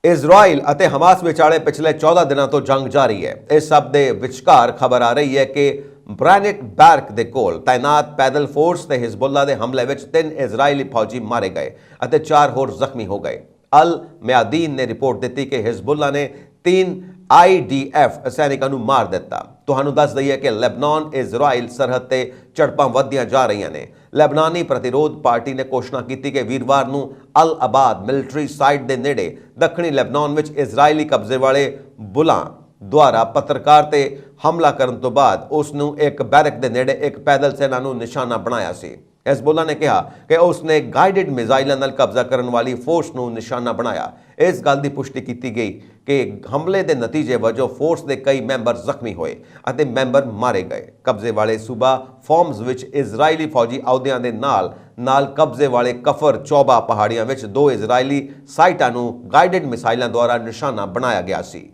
B: ਇਜ਼ਰਾਈਲ ਅਤੇ ਹਮਾਸ ਵਿਚਾਲੇ ਪਿਛਲੇ 14 ਦਿਨਾਂ ਤੋਂ ਜੰਗ ਜਾਰੀ ਹੈ। ਇਸ ਸਭ ਦੇ ਵਿਚਕਾਰ ਖਬਰ ਆ ਰਹੀ ਹੈ ਕਿ ਬ੍ਰਾਨਿਟ ਬੈਰਕ ਦੇ ਕੋਲ ਤਾਇਨਾਤ ਪੈਦਲ ਫੋਰਸ ਤੇ ਹਿਜ਼ਬੁੱਲਾ ਦੇ ਹਮਲੇ ਵਿੱਚ 3 ਇਜ਼ਰਾਈਲੀ ਫੌਜੀ ਮਾਰੇ ਗਏ ਅਤੇ 4 ਹੋਰ ਜ਼ਖਮੀ ਹੋ ਗਏ। ਅਲ ਮਿਆਦੀਨ ਨੇ ਰਿਪੋਰਟ ਦਿੱਤੀ ਕਿ ਹਿਜ਼ਬੁੱਲਾ ਨੇ 3 IDF ਸੈਨਿਕਾਂ ਨੂੰ ਮਾਰ ਦਿੱਤਾ। ਤੁਹਾਨੂੰ ਦੱਸ ਦਈਏ ਕਿ ਲੈਬਨਾਨ ਇਜ਼ਰਾਈਲ ਸਰਹੱਦ ਤੇ ਝੜਪਾਂ ਵਧਦੀਆਂ ਜਾ ਰਹੀਆਂ ਨੇ। ਲੈਬਨਾਨੀ ਪ੍ਰਤੀਰੋਧ ਪਾਰਟੀ ਨੇ ਘੋਸ਼ਣਾ ਕੀਤੀ ਕਿ ਵੀਰਵਾਰ ਨੂੰ ਅਲ ਅਬਾਦ ਮਿਲਟਰੀ ਸਾਈਟ ਦੇ ਨੇੜੇ ਦੱਖਣੀ ਲੈਬਨਾਨ ਵਿੱਚ ਇਜ਼ਰਾਈਲੀ ਕਬਜ਼ੇ ਵਾਲੇ ਬੁਲਾਂ ਦੁਆਰਾ ਪੱਤਰਕਾਰ ਤੇ ਹਮਲਾ ਕਰਨ ਤੋਂ ਬਾਅਦ ਉਸ ਨੂੰ ਇੱਕ ਬੈਰਕ ਦੇ ਨੇੜੇ ਇੱਕ ਪੈਦਲ ਸੈਨਾ ਨੂੰ ਨਿਸ਼ਾਨਾ ਬਣਾਇਆ ਸੀ। ਹਿਜ਼ਬੁੱਲਾ ਨੇ ਕਿਹਾ ਕਿ ਉਸ ਨੇ ਗਾਈਡਡ ਮਿਜ਼ਾਈਲਾਂ ਨਾਲ ਕਬਜ਼ਾ ਕਰਨ ਵਾਲੀ ਫੋਰਸ ਨੂੰ ਨਿਸ਼ਾਨਾ ਬਣਾਇਆ। ਇਸ ਗੱਲ ਦੀ ਪੁਸ਼ਟੀ ਕੀਤੀ ਗਈ ਕਿ ਹਮਲੇ ਦੇ ਨਤੀਜੇ ਵਜੋਂ ਫੋਰਸ ਦੇ ਕਈ ਮੈਂਬਰ ਜ਼ਖਮੀ ਹੋਏ ਅਤੇ ਮੈਂਬਰ ਮਾਰੇ ਗਏ। ਕਬਜ਼ੇ ਵਾਲੇ ਸੂਬਾ ਫੋਰਮਸ ਵਿੱਚ ਇਜ਼ਰਾਈਲੀ ਫੌਜੀ ਅਹੁਦਿਆਂ ਦੇ ਨਾਲ ਕਬਜ਼ੇ ਵਾਲੇ ਕਫਰ ਚੌਬਾ ਪਹਾੜੀਆਂ ਵਿੱਚ 2 ਇਜ਼ਰਾਈਲੀ ਸਾਈਟਾਂ ਨੂੰ ਗਾਈਡਡ ਮਿਸਾਈਲਾਂ ਦੁਆਰਾ ਨਿਸ਼ਾਨਾ ਬਣਾਇਆ ਗਿਆ ਸੀ।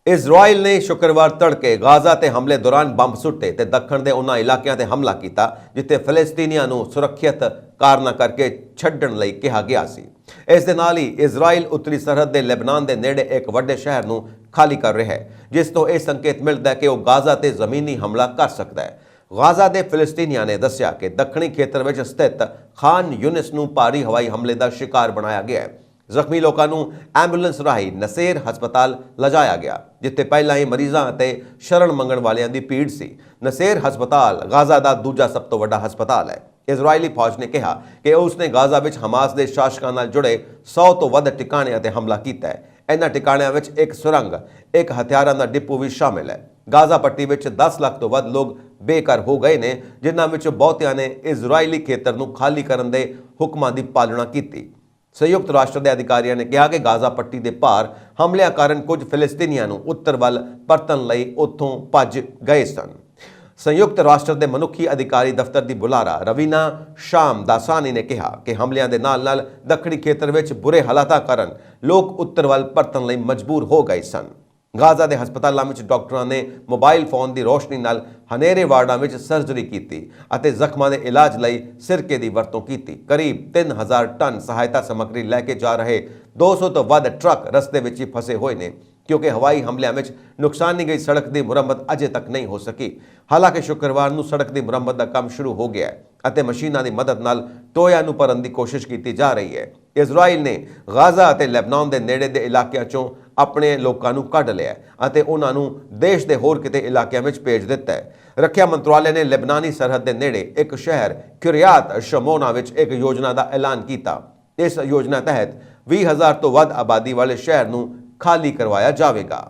B: ਇਜ਼ਰਾਈਲ ਨੇ ਸ਼ੁੱਕਰਵਾਰ ਤੜਕੇ ਗਾਜ਼ਾ ਤੇ ਹਮਲੇ ਦੌਰਾਨ ਬੰਬ ਸੁੱਟੇ ਤੇ ਦੱਖਣ ਦੇ ਉਹਨਾਂ ਇਲਾਕਿਆਂ ਤੇ ਹਮਲਾ ਕੀਤਾ ਜਿੱਥੇ ਫਲਸਤੀਨੀਆਂ ਨੂੰ ਸੁਰੱਖਿਅਤ ਕਾਰਨਾਂ ਕਰਕੇ ਛੱਡਣ ਲਈ ਕਿਹਾ ਗਿਆ ਸੀ। ਇਸ ਦੇ ਨਾਲ ਹੀ ਇਜ਼ਰਾਈਲ ਉੱਤਰੀ ਸਰਹੱਦ ਦੇ ਲੈਬਨਾਨ ਦੇ ਨੇੜੇ ਇੱਕ ਵੱਡੇ ਸ਼ਹਿਰ ਨੂੰ ਖਾਲੀ ਕਰ ਰਿਹਾ ਹੈ, ਜਿਸ ਤੋਂ ਇਹ ਸੰਕੇਤ ਮਿਲਦਾ ਹੈ ਕਿ ਉਹ ਗਾਜ਼ਾ ਤੇ ਜ਼ਮੀਨੀ ਹਮਲਾ ਕਰ ਸਕਦਾ ਹੈ। ਗਾਜ਼ਾ ਦੇ ਫਲਸਤੀਨੀਆਂ ਨੇ ਦੱਸਿਆ ਕਿ ਦੱਖਣੀ ਖੇਤਰ ਵਿੱਚ ਸਥਿਤ ਖਾਨ ਯੂਨਿਸ ਨੂੰ ਭਾਰੀ ਹਵਾਈ ਹਮਲੇ ਦਾ ਸ਼ਿਕਾਰ ਬਣਾਇਆ ਗਿਆ ਹੈ। ਜ਼ਖਮੀ ਲੋਕਾਂ ਨੂੰ ਐਂਬੂਲੈਂਸ ਰਾਹੀਂ ਨਸੇਰ ਹਸਪਤਾਲ ਲਿਜਾਇਆ ਗਿਆ, ਜਿੱਥੇ ਪਹਿਲਾਂ ਹੀ ਮਰੀਜ਼ਾਂ ਅਤੇ ਸ਼ਰਨ ਮੰਗਣ ਵਾਲਿਆਂ ਦੀ ਭੀੜ ਸੀ। ਨਸੇਰ ਹਸਪਤਾਲ ਗਾਜ਼ਾ ਦਾ ਦੂਜਾ ਸਭ ਤੋਂ ਵੱਡਾ ਹਸਪਤਾਲ ਹੈ। ਇਜ਼ਰਾਈਲੀ ਫੌਜ ਨੇ ਕਿਹਾ ਕਿ ਉਸ ਨੇ ਗਾਜ਼ਾ ਵਿੱਚ ਹਮਾਸ ਦੇ ਸ਼ਾਸਕਾਂ ਨਾਲ ਜੁੜੇ 100 ਤੋਂ ਵੱਧ ਟਿਕਾਣਿਆਂ ਤੇ ਹਮਲਾ ਕੀਤਾ ਹੈ। ਇਹਨਾਂ ਟਿਕਾਣਿਆਂ ਵਿੱਚ ਇੱਕ ਸੁਰੰਗ, ਇੱਕ ਹਥਿਆਰਾਂ ਦਾ ਡਿਪੂ ਵੀ ਸ਼ਾਮਿਲ ਹੈ। ਗਾਜ਼ਾ ਪੱਟੀ ਵਿੱਚ 10 ਲੱਖ ਤੋਂ ਵੱਧ ਲੋਕ ਬੇਘਰ ਹੋ ਗਏ ਨੇ, ਜਿਨ੍ਹਾਂ ਵਿੱਚੋਂ ਬਹੁਤਿਆਂ ਨੇ ਇਜ਼ਰਾਈਲੀ ਖੇਤਰ ਨੂੰ ਖਾਲੀ ਕਰਨ ਦੇ ਹੁਕਮਾਂ ਦੀ ਪਾਲਣਾ ਕੀਤੀ। ਸੰਯੁਕਤ ਰਾਸ਼ਟਰ ਦੇ ਅਧਿਕਾਰੀਆਂ ਨੇ ਕਿਹਾ ਕਿ ਗਾਜ਼ਾ ਪੱਟੀ ਦੇ ਪਾਰ ਹਮਲਿਆਂ ਕਾਰਨ ਕੁਝ ਫਿਲਿਸਤੀਨੀਆਂ ਨੂੰ ਉੱਤਰ ਵੱਲ ਪਰਤਣ ਲਈ ਉੱਥੋਂ ਭੱਜ ਗਏ ਸਨ। ਸੰਯੁਕਤ ਰਾਸ਼ਟਰ ਦੇ ਮਨੁੱਖੀ ਅਧਿਕਾਰੀ ਦਫ਼ਤਰ ਦੀ ਬੁਲਾਰਾ ਰਵੀਨਾ ਸ਼ਾਮਦਾਸਾਨੀ ਨੇ ਕਿਹਾ ਕਿ ਹਮਲਿਆਂ ਦੇ ਨਾਲ ਦੱਖਣੀ ਖੇਤਰ ਵਿੱਚ ਬੁਰੇ ਹਾਲਾਤਾਂ ਕਾਰਨ ਲੋਕ ਉੱਤਰ ਵੱਲ ਪਰਤਣ ਲਈ ਮਜਬੂਰ ਹੋ ਗਏ ਸਨ। ਗਾਜ਼ਾ ਦੇ ਹਸਪਤਾਲਾਂ ਵਿੱਚ ਡਾਕਟਰਾਂ ਨੇ ਮੋਬਾਈਲ ਫੋਨ ਦੀ ਰੋਸ਼ਨੀ ਨਾਲ ਹਨੇਰੇ ਵਾਰਡਾਂ ਵਿੱਚ ਸਰਜਰੀ ਕੀਤੀ ਅਤੇ ਜ਼ਖਮਾਂ ਦੇ ਇਲਾਜ ਲਈ ਸਿਰਕੇ ਦੀ ਵਰਤੋਂ ਕੀਤੀ। ਕਰੀਬ 3000 ਟਨ ਸਹਾਇਤਾ ਸਮੱਗਰੀ ਲੈ ਕੇ ਜਾ ਰਹੇ 200 ਤੋਂ ਵੱਧ ਟਰੱਕ ਰਸਤੇ ਵਿੱਚ ਹੀ ਫਸੇ ਹੋਏ ਨੇ। ਕਿਉਂਕਿ ਹਵਾਈ ਹਮਲਿਆਂ ਵਿੱਚ ਨੁਕਸਾਨੀ ਗਈ ਸੜਕ ਦੀ ਮੁਰੰਮਤ ਅਜੇ ਤੱਕ ਨਹੀਂ ਹੋ ਸਕੀ। ਹਾਲਾਂਕਿ ਸ਼ੁੱਕਰਵਾਰ ਨੂੰ ਸੜਕ ਦੀ ਮੁਰੰਮਤ ਦਾ ਕੰਮ ਸ਼ੁਰੂ ਹੋ ਗਿਆ ਹੈ ਅਤੇ ਮਸ਼ੀਨਾਂ ਦੀ ਮਦਦ ਨਾਲ ਟੋਇਆਂ ਨੂੰ ਭਰਨ ਦੀ ਕੋਸ਼ਿਸ਼ ਕੀਤੀ ਜਾ ਰਹੀ ਹੈ। ਇਜ਼ਰਾਈਲ ਨੇ ਗਾਜ਼ਾ ਅਤੇ ਲੈਬਨਾਨ ਦੇ ਨੇੜੇ ਦੇ ਇਲਾਕਿਆਂ ਚੋਂ ਆਪਣੇ ਲੋਕਾਂ ਨੂੰ ਕੱਢ ਲਿਆ ਅਤੇ ਉਹਨਾਂ ਨੂੰ ਦੇਸ਼ ਦੇ ਹੋਰ ਕਿਤੇ ਇਲਾਕਿਆਂ ਵਿੱਚ ਭੇਜ ਦਿੱਤਾ ਹੈ। ਰੱਖਿਆ ਮੰਤਰਾਲੇ ਨੇ ਲੈਬਨਾਨੀ ਸਰਹੱਦ ਦੇ ਨੇੜੇ ਇੱਕ ਸ਼ਹਿਰ ਕਿਰਿਆਤ ਸ਼ਮੋਨਾ ਵਿੱਚ ਇੱਕ ਯੋਜਨਾ ਦਾ ਐਲਾਨ ਕੀਤਾ। ਇਸ ਯੋਜਨਾ ਤਹਿਤ 20,000 ਤੋਂ ਵੱਧ ਆਬਾਦੀ ਵਾਲੇ ਸ਼ਹਿਰ ਨੂੰ ਖਾਲੀ ਕਰਵਾਇਆ ਜਾਵੇਗਾ।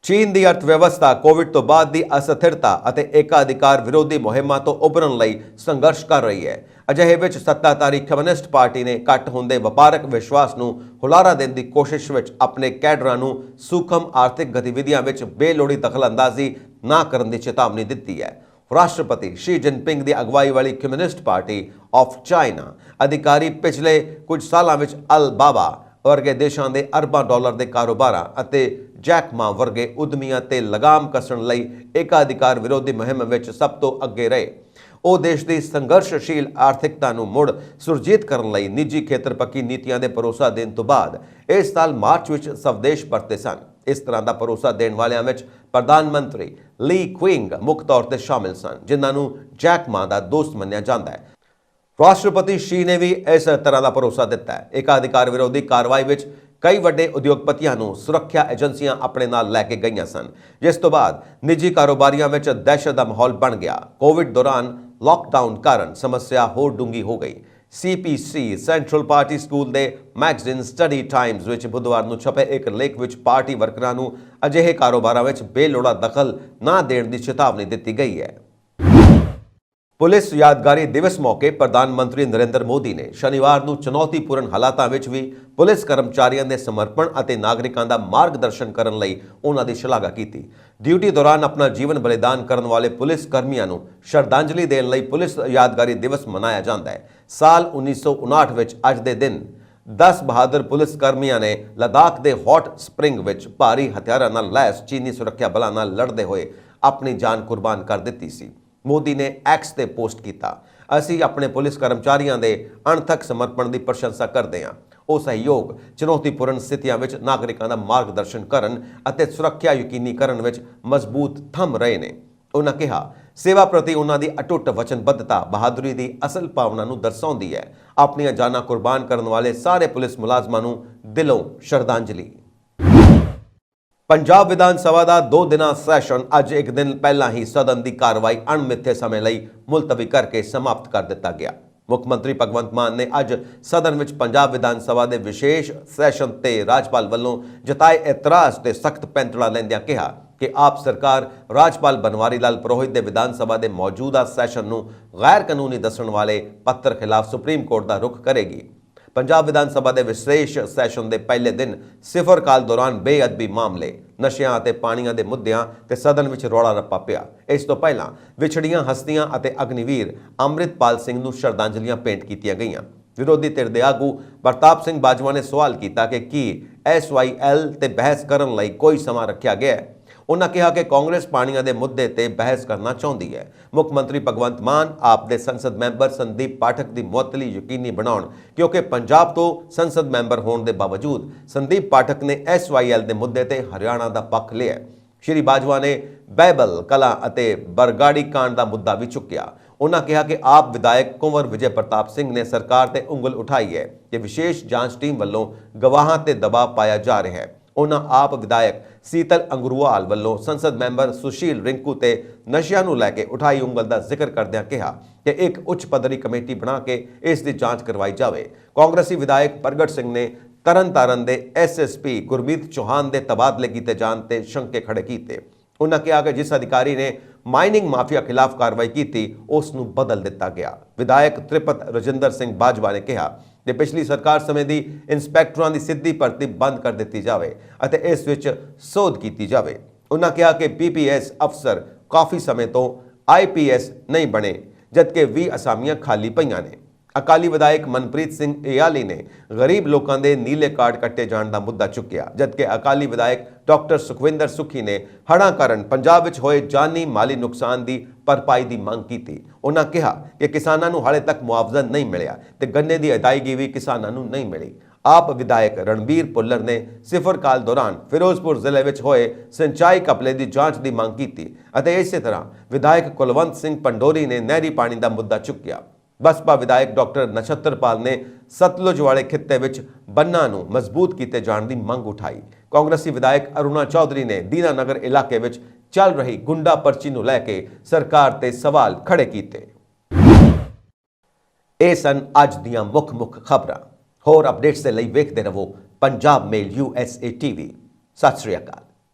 B: ਚੀਨ ਦੀ ਅਰਥਵਿਵਸਥਾ ਕੋਵਿਡ ਤੋਂ ਬਾਅਦ ਦੀ ਅਸਥਿਰਤਾ ਅਤੇ ਏਕਾਧਿਕਾਰ ਵਿਰੋਧੀ ਮੁਹਿੰਮਾਂ ਤੋਂ ਉਭਰਨ ਲਈ ਸੰਘਰਸ਼ ਕਰ ਰਹੀ ਹੈ। ਅਜਿਹੇ ਵਿੱਚ ਸੱਤਾਧਾਰੀ ਕਮਿਊਨਿਸਟ ਪਾਰਟੀ ਨੇ ਘੱਟ ਹੁੰਦੇ ਵਪਾਰਕ ਵਿਸ਼ਵਾਸ ਨੂੰ ਹੁਲਾਰਾ ਦੇਣ ਦੀ ਕੋਸ਼ਿਸ਼ ਵਿੱਚ ਆਪਣੇ ਕੈਡਰਾਂ ਨੂੰ ਸੂਖਮ ਆਰਥਿਕ ਗਤੀਵਿਧੀਆਂ ਵਿੱਚ ਬੇਲੋੜੀ ਦਖਲਅੰਦਾਜ਼ੀ ਨਾ ਕਰਨ ਦੀ ਚੇਤਾਵਨੀ ਦਿੱਤੀ ਹੈ। ਰਾਸ਼ਟਰਪਤੀ ਸ਼ੀ ਜਿਨਪਿੰਗ ਦੀ ਅਗਵਾਈ ਵਾਲੀ ਕਮਿਊਨਿਸਟ ਪਾਰਟੀ ਆਫ ਚਾਈਨਾ ਅਧਿਕਾਰੀ ਪਿਛਲੇ ਕੁਝ ਸਾਲਾਂ ਵਿੱਚ ਅਲਬਾਬਾ ਵਰਗੇ ਦੇਸ਼ਾਂ ਦੇ ਅਰਬਾਂ ਡਾਲਰ ਦੇ ਕਾਰੋਬਾਰਾਂ ਅਤੇ ਜੈਕ ਮਾ ਵਰਗੇ ਉਦਮੀਆਂ ਤੇ ਲਗਾਮ ਕੱਸਣ ਲਈ ਏਕਾਧਿਕਾਰ ਵਿਰੋਧੀ ਮੁਹਿੰਮ ਵਿੱਚ ਸਭ ਤੋਂ ਅੱਗੇ ਰਹੇ। ਉਹ ਦੇਸ਼ ਦੀ ਸੰਘਰਸ਼ਸ਼ੀਲ ਆਰਥਿਕਤਾ ਨੂੰ ਮੁੜ ਸੁਰਜੀਤ ਕਰਨ ਲਈ ਨਿੱਜੀ ਖੇਤਰ ਪੱਕੀ ਨੀਤੀਆਂ ਦੇ ਭਰੋਸਾ ਦੇਣ ਤੋਂ ਬਾਅਦ ਇਸ ਸਾਲ ਮਾਰਚ ਵਿੱਚ ਸਵਦੇਸ਼ ਪਰਤੇ ਸਨ। ਇਸ ਤਰ੍ਹਾਂ ਦਾ ਭਰੋਸਾ ਦੇਣ ਵਾਲਿਆਂ ਵਿੱਚ ਪ੍ਰਧਾਨ ਮੰਤਰੀ ਲੀ ਕੁਇੰਗ ਮੁੱਖ ਤੌਰ ਤੇ ਸ਼ਾਮਿਲ ਸਨ, ਜਿਨ੍ਹਾਂ ਨੂੰ ਜੈਕ ਮਾ ਦਾ ਦੋਸਤ ਮੰਨਿਆ ਜਾਂਦਾ ਹੈ। ਰਾਸ਼ਟਰਪਤੀ ਸ਼ੀ ਨੇ ਵੀ ਇਸ ਤਰ੍ਹਾਂ ਦਾ ਭਰੋਸਾ ਦਿੱਤਾ ਹੈ। ਏਕਾਧਿਕਾਰ ਵਿਰੋਧੀ ਕਾਰਵਾਈ ਵਿੱਚ ਕਈ ਵੱਡੇ ਉਦਯੋਗਪਤੀਆਂ ਨੂੰ ਸੁਰੱਖਿਆ ਏਜੰਸੀਆਂ ਆਪਣੇ ਨਾਲ ਲੈ ਕੇ ਗਈਆਂ ਸਨ, ਜਿਸ ਤੋਂ ਬਾਅਦ ਨਿੱਜੀ ਕਾਰੋਬਾਰੀਆਂ ਵਿੱਚ ਦਹਿਸ਼ਤ ਦਾ ਮਾਹੌਲ ਬਣ ਗਿਆ। ਕੋਵਿਡ ਦੌਰਾਨ ਲਾਕਡਾਊਨ ਕਾਰਨ ਸਮੱਸਿਆ ਹੋਰ ਡੂੰਘੀ ਹੋ ਗਈ। ਸੀਪੀਸੀ ਸੈਂਟਰਲ ਪਾਰਟੀ ਸਕੂਲ ਦੇ ਮੈਗਜ਼ੀਨ ਸਟੱਡੀ ਟਾਈਮਜ਼ ਵਿੱਚ ਬੁੱਧਵਾਰ ਨੂੰ ਛਪੇ ਇੱਕ ਲੇਖ ਵਿੱਚ ਪਾਰਟੀ ਵਰਕਰਾਂ ਨੂੰ ਅਜਿਹੇ ਕਾਰੋਬਾਰਾਂ ਵਿੱਚ ਬੇਲੋੜਾ ਦਖਲ ਨਾ ਦੇਣ ਦੀ ਚੇਤਾਵਨੀ ਦਿੱਤੀ ਗਈ ਹੈ। ਪੁਲਿਸ ਯਾਦਗਾਰੀ ਦਿਵਸ ਮੌਕੇ ਪ੍ਰਧਾਨ ਮੰਤਰੀ ਨਰਿੰਦਰ ਮੋਦੀ ਨੇ ਸ਼ਨੀਵਾਰ ਨੂੰ ਚੁਣੌਤੀਪੂਰਨ ਹਾਲਾਤਾਂ ਵਿੱਚ ਵੀ ਪੁਲਿਸ ਕਰਮਚਾਰੀਆਂ ਦੇ ਸਮਰਪਣ ਅਤੇ ਨਾਗਰਿਕਾਂ ਦਾ ਮਾਰਗਦਰਸ਼ਨ ਕਰਨ ਲਈ ਉਹਨਾਂ ਦੀ ਸ਼ਲਾਘਾ ਕੀਤੀ। ਡਿਊਟੀ ਦੌਰਾਨ ਆਪਣਾ ਜੀਵਨ ਬਲੀਦਾਨ ਕਰਨ ਵਾਲੇ ਪੁਲਿਸ ਕਰਮੀਆਂ ਨੂੰ ਸ਼ਰਧਾਂਜਲੀ ਦੇਣ ਲਈ ਪੁਲਿਸ ਯਾਦਗਾਰੀ ਦਿਵਸ ਮਨਾਇਆ ਜਾਂਦਾ ਹੈ। ਸਾਲ 1959 ਵਿੱਚ ਅੱਜ ਦੇ ਦਿਨ 10 ਬਹਾਦਰ ਪੁਲਿਸ ਕਰਮੀਆਂ ਨੇ ਲਦਾਖ ਦੇ ਹੌਟ ਸਪ੍ਰਿੰਗ ਵਿੱਚ ਭਾਰੀ ਹਥਿਆਰਾਂ ਨਾਲ ਲੈਸ ਚੀਨੀ ਸੁਰੱਖਿਆ ਬਲਾਂ ਨਾਲ ਲੜਦੇ ਹੋਏ ਆਪਣੀ ਜਾਨ ਕੁਰਬਾਨ ਕਰ ਦਿੱਤੀ ਸੀ। ਮੋਦੀ ਨੇ ਐਕਸ ਤੇ ਪੋਸਟ ਕੀਤਾ, ਅਸੀਂ ਆਪਣੇ ਪੁਲਿਸ ਕਰਮਚਾਰੀਆਂ ਦੇ ਅਣਥੱਕ ਸਮਰਪਣ ਦੀ ਪ੍ਰਸ਼ੰਸਾ ਕਰਦੇ ਹਾਂ। ਉਹ ਸਹਿਯੋਗ ਚੁਣੌਤੀਪੂਰਨ ਸਥਿਤੀਆਂ ਵਿੱਚ ਨਾਗਰਿਕਾਂ ਦਾ ਮਾਰਗਦਰਸ਼ਨ ਕਰਨ ਅਤੇ ਸੁਰੱਖਿਆ ਯਕੀਨੀ ਕਰਨ ਵਿੱਚ ਮਜ਼ਬੂਤ ਥੰਮ ਰਹੇ ਨੇ। ਉਹਨਾਂ ਕਿਹਾ, ਸੇਵਾ ਪ੍ਰਤੀ ਉਹਨਾਂ ਦੀ ਅਟੁੱਟ ਵਚਨਬੱਧਤਾ ਬਹਾਦਰੀ ਦੀ ਅਸਲ ਭਾਵਨਾ ਨੂੰ ਦਰਸਾਉਂਦੀ ਹੈ। ਆਪਣੀਆਂ ਜਾਨਾਂ ਕੁਰਬਾਨ ਕਰਨ ਵਾਲੇ ਸਾਰੇ ਪੁਲਿਸ ਮੁਲਾਜ਼ਮਾਂ ਨੂੰ ਦਿਲੋਂ ਸ਼ਰਧਾਂਜਲੀ। ਪੰਜਾਬ ਵਿਧਾਨ ਸਭਾ ਦਾ 2 ਦਿਨਾਂ ਸੈਸ਼ਨ ਅੱਜ ਇੱਕ ਦਿਨ ਪਹਿਲਾਂ ਹੀ ਸਦਨ ਦੀ ਕਾਰਵਾਈ ਅਣਮਿੱਥੇ ਸਮੇਂ ਲਈ ਮੁਲਤਵੀ ਕਰਕੇ ਸਮਾਪਤ ਕਰ ਦਿੱਤਾ ਗਿਆ। ਮੁੱਖ ਮੰਤਰੀ ਭਗਵੰਤ ਮਾਨ ਨੇ ਅੱਜ ਸਦਨ ਵਿੱਚ ਪੰਜਾਬ ਵਿਧਾਨ ਸਭਾ ਦੇ ਵਿਸ਼ੇਸ਼ ਸੈਸ਼ਨ ਤੇ ਰਾਜਪਾਲ ਵੱਲੋਂ ਜਤਾਏ ਇਤਰਾਜ਼ ਤੇ ਸਖਤ ਪੈਂਤੜਾ ਲੈਂਦਿਆਂ ਕਿਹਾ ਕਿ ਆਪ ਸਰਕਾਰ ਰਾਜਪਾਲ ਬਨਵਾਰੀ ਲਾਲ ਪੁਰੋਹਿਤ ਦੇ ਵਿਧਾਨ ਸਭਾ ਦੇ ਮੌਜੂਦਾ ਸੈਸ਼ਨ ਨੂੰ ਗੈਰ ਕਾਨੂੰਨੀ ਦੱਸਣ ਵਾਲੇ ਪੱਤਰ ਖਿਲਾਫ ਸੁਪਰੀਮ ਕੋਰਟ ਦਾ ਰੁਖ ਕਰੇਗੀ। ਪੰਜਾਬ ਵਿਧਾਨ ਸਭਾ ਦੇ ਵਿਸ਼ੇਸ਼ ਸੈਸ਼ਨ ਦੇ ਪਹਿਲੇ ਦਿਨ ਸਿਫਰ ਕਾਲ ਦੌਰਾਨ ਬੇਅਦਬੀ ਮਾਮਲੇ, ਨਸ਼ਿਆਂ ਅਤੇ ਪਾਣੀਆਂ ਦੇ ਮੁੱਦਿਆਂ ਤੇ ਸਦਨ ਵਿੱਚ ਰੌਲਾ ਰੱਪਾ ਪਿਆ। ਇਸ ਤੋਂ ਪਹਿਲਾਂ ਵਿਛੜੀਆਂ ਹਸਤੀਆਂ ਅਤੇ ਅਗਨੀਵੀਰ ਅੰਮ੍ਰਿਤਪਾਲ ਸਿੰਘ ਨੂੰ ਸ਼ਰਧਾਂਜਲੀਆਂ ਭੇਂਟ ਕੀਤੀਆਂ ਗਈਆਂ। ਵਿਰੋਧੀ ਧਿਰ ਦੇ ਆਗੂ ਪ੍ਰਤਾਪ ਸਿੰਘ ਬਾਜਵਾ ਨੇ ਸਵਾਲ ਕੀਤਾ ਕਿ ਕੀ SYL ਤੇ ਬਹਿਸ ਕਰਨ ਲਈ ਕੋਈ ਸਮਾਂ ਰੱਖਿਆ ਗਿਆ ਹੈ। ਉਹਨਾਂ ਕਿਹਾ ਕਿ ਕਾਂਗਰਸ ਪਾਣੀਆਂ ਦੇ ਮੁੱਦੇ ਤੇ ਬਹਿਸ ਕਰਨਾ ਚਾਹੁੰਦੀ ਹੈ। ਮੁੱਖ ਮੰਤਰੀ ਭਗਵੰਤ ਮਾਨ ਆਪ ਦੇ ਸੰਸਦ ਮੈਂਬਰ ਸੰਦੀਪ ਪਾਠਕ ਦੀ ਮੁਅੱਤਲੀ ਯਕੀਨੀ ਬਣਾਉਣ, ਕਿਉਂਕਿ ਪੰਜਾਬ ਤੋਂ ਸੰਸਦ ਮੈਂਬਰ ਹੋਣ ਦੇ ਬਾਵਜੂਦ ਸੰਦੀਪ ਪਾਠਕ ਨੇ SYL ਦੇ ਮੁੱਦੇ ਤੇ ਹਰਿਆਣਾ ਦਾ ਪੱਖ ਲਿਆ। ਸ਼੍ਰੀ ਬਾਜਵਾ ਨੇ ਬਾਈਬਲ ਕਲਾ ਅਤੇ ਬਰਗਾੜੀ ਕਾਂਡ ਦਾ ਮੁੱਦਾ ਵੀ ਚੁੱਕਿਆ। ਉਹਨਾਂ ਕਿਹਾ ਕਿ ਆਪ ਵਿਧਾਇਕ ਕੁੰਵਰ ਵਿਜੇ ਪ੍ਰਤਾਪ ਸਿੰਘ ਨੇ ਸਰਕਾਰ ਤੇ ਉਂਗਲ ਉਠਾਈ ਹੈ ਕਿ ਵਿਸ਼ੇਸ਼ ਜਾਂਚ ਟੀਮ ਵੱਲੋਂ ਗਵਾਹਾਂ ਤੇ ਦਬਾਅ ਪਾਇਆ ਜਾ ਰਿਹਾ ਹੈ। ਉਹਨਾਂ ਆਪ ਵਿਧਾਇਕ ਸੀਤਲ ਅੰਗਰੂਵਾਲ ਵੱਲੋਂ ਸੰਸਦ ਮੈਂਬਰ ਸੁਸ਼ੀਲ ਰਿੰਕੂ ਤੇ ਨਸ਼ਿਆਂ ਨੂੰ ਲੈ ਕੇ ਉਠਾਈ ਉਂਗਲ ਦਾ ਜ਼ਿਕਰ ਕਰਦਿਆਂ ਕਿਹਾ ਕਿ ਇੱਕ ਉੱਚ ਪੱਧਰੀ ਕਮੇਟੀ ਬਣਾ ਕੇ ਇਸ ਦੀ ਜਾਂਚ ਕਰਵਾਈ ਜਾਵੇ। ਕਾਂਗਰਸੀ ਵਿਧਾਇਕ ਪ੍ਰਗਟ ਸਿੰਘ ਨੇ ਤਰਨਤਾਰਨ ਦੇ SSP ਗੁਰਮੀਤ ਚੌਹਾਨ ਦੇ ਤਬਾਦਲੇ ਕੀਤੇ ਜਾਣ ਤੇ ਸ਼ੰਕੇ ਖੜੇ ਕੀਤੇ। ਉਹਨਾਂ ਕਿਹਾ ਕਿ ਜਿਸ ਅਧਿਕਾਰੀ ਨੇ ਮਾਈਨਿੰਗ ਮਾਫੀਆ ਖਿਲਾਫ ਕਾਰਵਾਈ ਕੀਤੀ, ਉਸ ਨੂੰ ਬਦਲ ਦਿੱਤਾ ਗਿਆ। ਵਿਧਾਇਕ ਤ੍ਰਿਪਤ ਰਜਿੰਦਰ ਸਿੰਘ ਬਾਜਵਾ ਨੇ ਕਿਹਾ ਕਿ ਪਿਛਲੀ ਸਰਕਾਰ ਸਮੇਂ ਦੀ ਇੰਸਪੈਕਟਰਾਂ ਦੀ ਸਿੱਧੀ ਭਰਤੀ ਬੰਦ ਕਰ ਦਿੱਤੀ ਜਾਵੇ ਅਤੇ ਇਸ ਵਿੱਚ ਸੋਧ ਕੀਤੀ ਜਾਵੇ। ਉਹਨਾਂ ਕਿਹਾ ਕਿ PPS ਅਫਸਰ ਕਾਫੀ ਸਮੇਂ ਤੋਂ IPS ਨਹੀਂ ਬਣੇ, ਜਦਕਿ 20 ਅਸਾਮੀਆਂ ਖਾਲੀ ਪਈਆਂ ਨੇ। ਅਕਾਲੀ ਵਿਧਾਇਕ ਮਨਪ੍ਰੀਤ ਸਿੰਘ ਇਆਲੀ ਨੇ ਗਰੀਬ ਲੋਕਾਂ ਦੇ ਨੀਲੇ ਕਾਰਡ ਕੱਟੇ ਜਾਣ ਦਾ ਮੁੱਦਾ ਚੁੱਕਿਆ, ਜਦਕਿ ਅਕਾਲੀ ਵਿਧਾਇਕ ਡਾਕਟਰ ਸੁਖਵਿੰਦਰ ਸੁੱਖੀ ਨੇ ਹੜ੍ਹਾਂ ਕਾਰਨ ਪੰਜਾਬ ਵਿੱਚ ਹੋਏ ਜਾਨੀ ਮਾਲੀ ਨੁਕਸਾਨ ਦੀ ਭਰਪਾਈ ਦੀ ਮੰਗ ਕੀਤੀ। ਉਹਨਾਂ ਕਿਹਾ ਕਿ ਕਿਸਾਨਾਂ ਨੂੰ ਹਾਲੇ ਤੱਕ ਮੁਆਵਜ਼ਾ ਨਹੀਂ ਮਿਲਿਆ ਤੇ ਗੰਨੇ ਦੀ ਅਦਾਇਗੀ ਵੀ ਕਿਸਾਨਾਂ ਨੂੰ ਨਹੀਂ ਮਿਲੀ। ਆਪ ਵਿਧਾਇਕ ਰਣਬੀਰ ਭੁੱਲਰ ਨੇ ਸਿਫਰ ਕਾਲ ਦੌਰਾਨ ਫਿਰੋਜ਼ਪੁਰ ਜ਼ਿਲ੍ਹੇ ਵਿੱਚ ਹੋਏ ਸਿੰਚਾਈ ਘਪਲੇ ਦੀ ਜਾਂਚ ਦੀ ਮੰਗ ਕੀਤੀ ਅਤੇ ਇਸੇ ਤਰ੍ਹਾਂ ਵਿਧਾਇਕ ਕੁਲਵੰਤ ਸਿੰਘ ਪੰਡੋਰੀ ਨੇ ਨਹਿਰੀ ਪਾਣੀ ਦਾ ਮੁੱਦਾ ਚੁੱਕਿਆ। ਬਸਪਾ ਵਿਧਾਇਕ ਡਾਕਟਰ ਨਛੱਤਰਪਾਲ ਨੇ ਸਤਲੁਜ ਵਾਲੇ ਖਿੱਤੇ ਵਿੱਚ ਬੰਨਾਂ ਨੂੰ ਮਜ਼ਬੂਤ ਕੀਤੇ ਜਾਣ ਦੀ ਮੰਗ ਉਠਾਈ। ਕਾਂਗਰਸੀ ਵਿਧਾਇਕ ਅਰੁਣਾ ਚੌਧਰੀ ਨੇ ਦੀਨਾਨਗਰ ਇਲਾਕੇ ਵਿੱਚ ਚੱਲ ਰਹੀ ਗੁੰਡਾ ਪਰਚੀ ਨੂੰ ਲੈ ਕੇ ਸਰਕਾਰ ਤੇ ਸਵਾਲ ਖੜੇ ਕੀਤੇ। ਇਹ ਸਨ ਅੱਜ ਦੀਆਂ ਮੁੱਖ ਖਬਰਾਂ। ਹੋਰ ਅਪਡੇਟਸ ਦੇ ਲਈ ਵੇਖਦੇ ਰਹੋ ਪੰਜਾਬ ਮੇਲ USA TV। ਸਤਿ ਸ਼੍ਰੀ ਅਕਾਲ।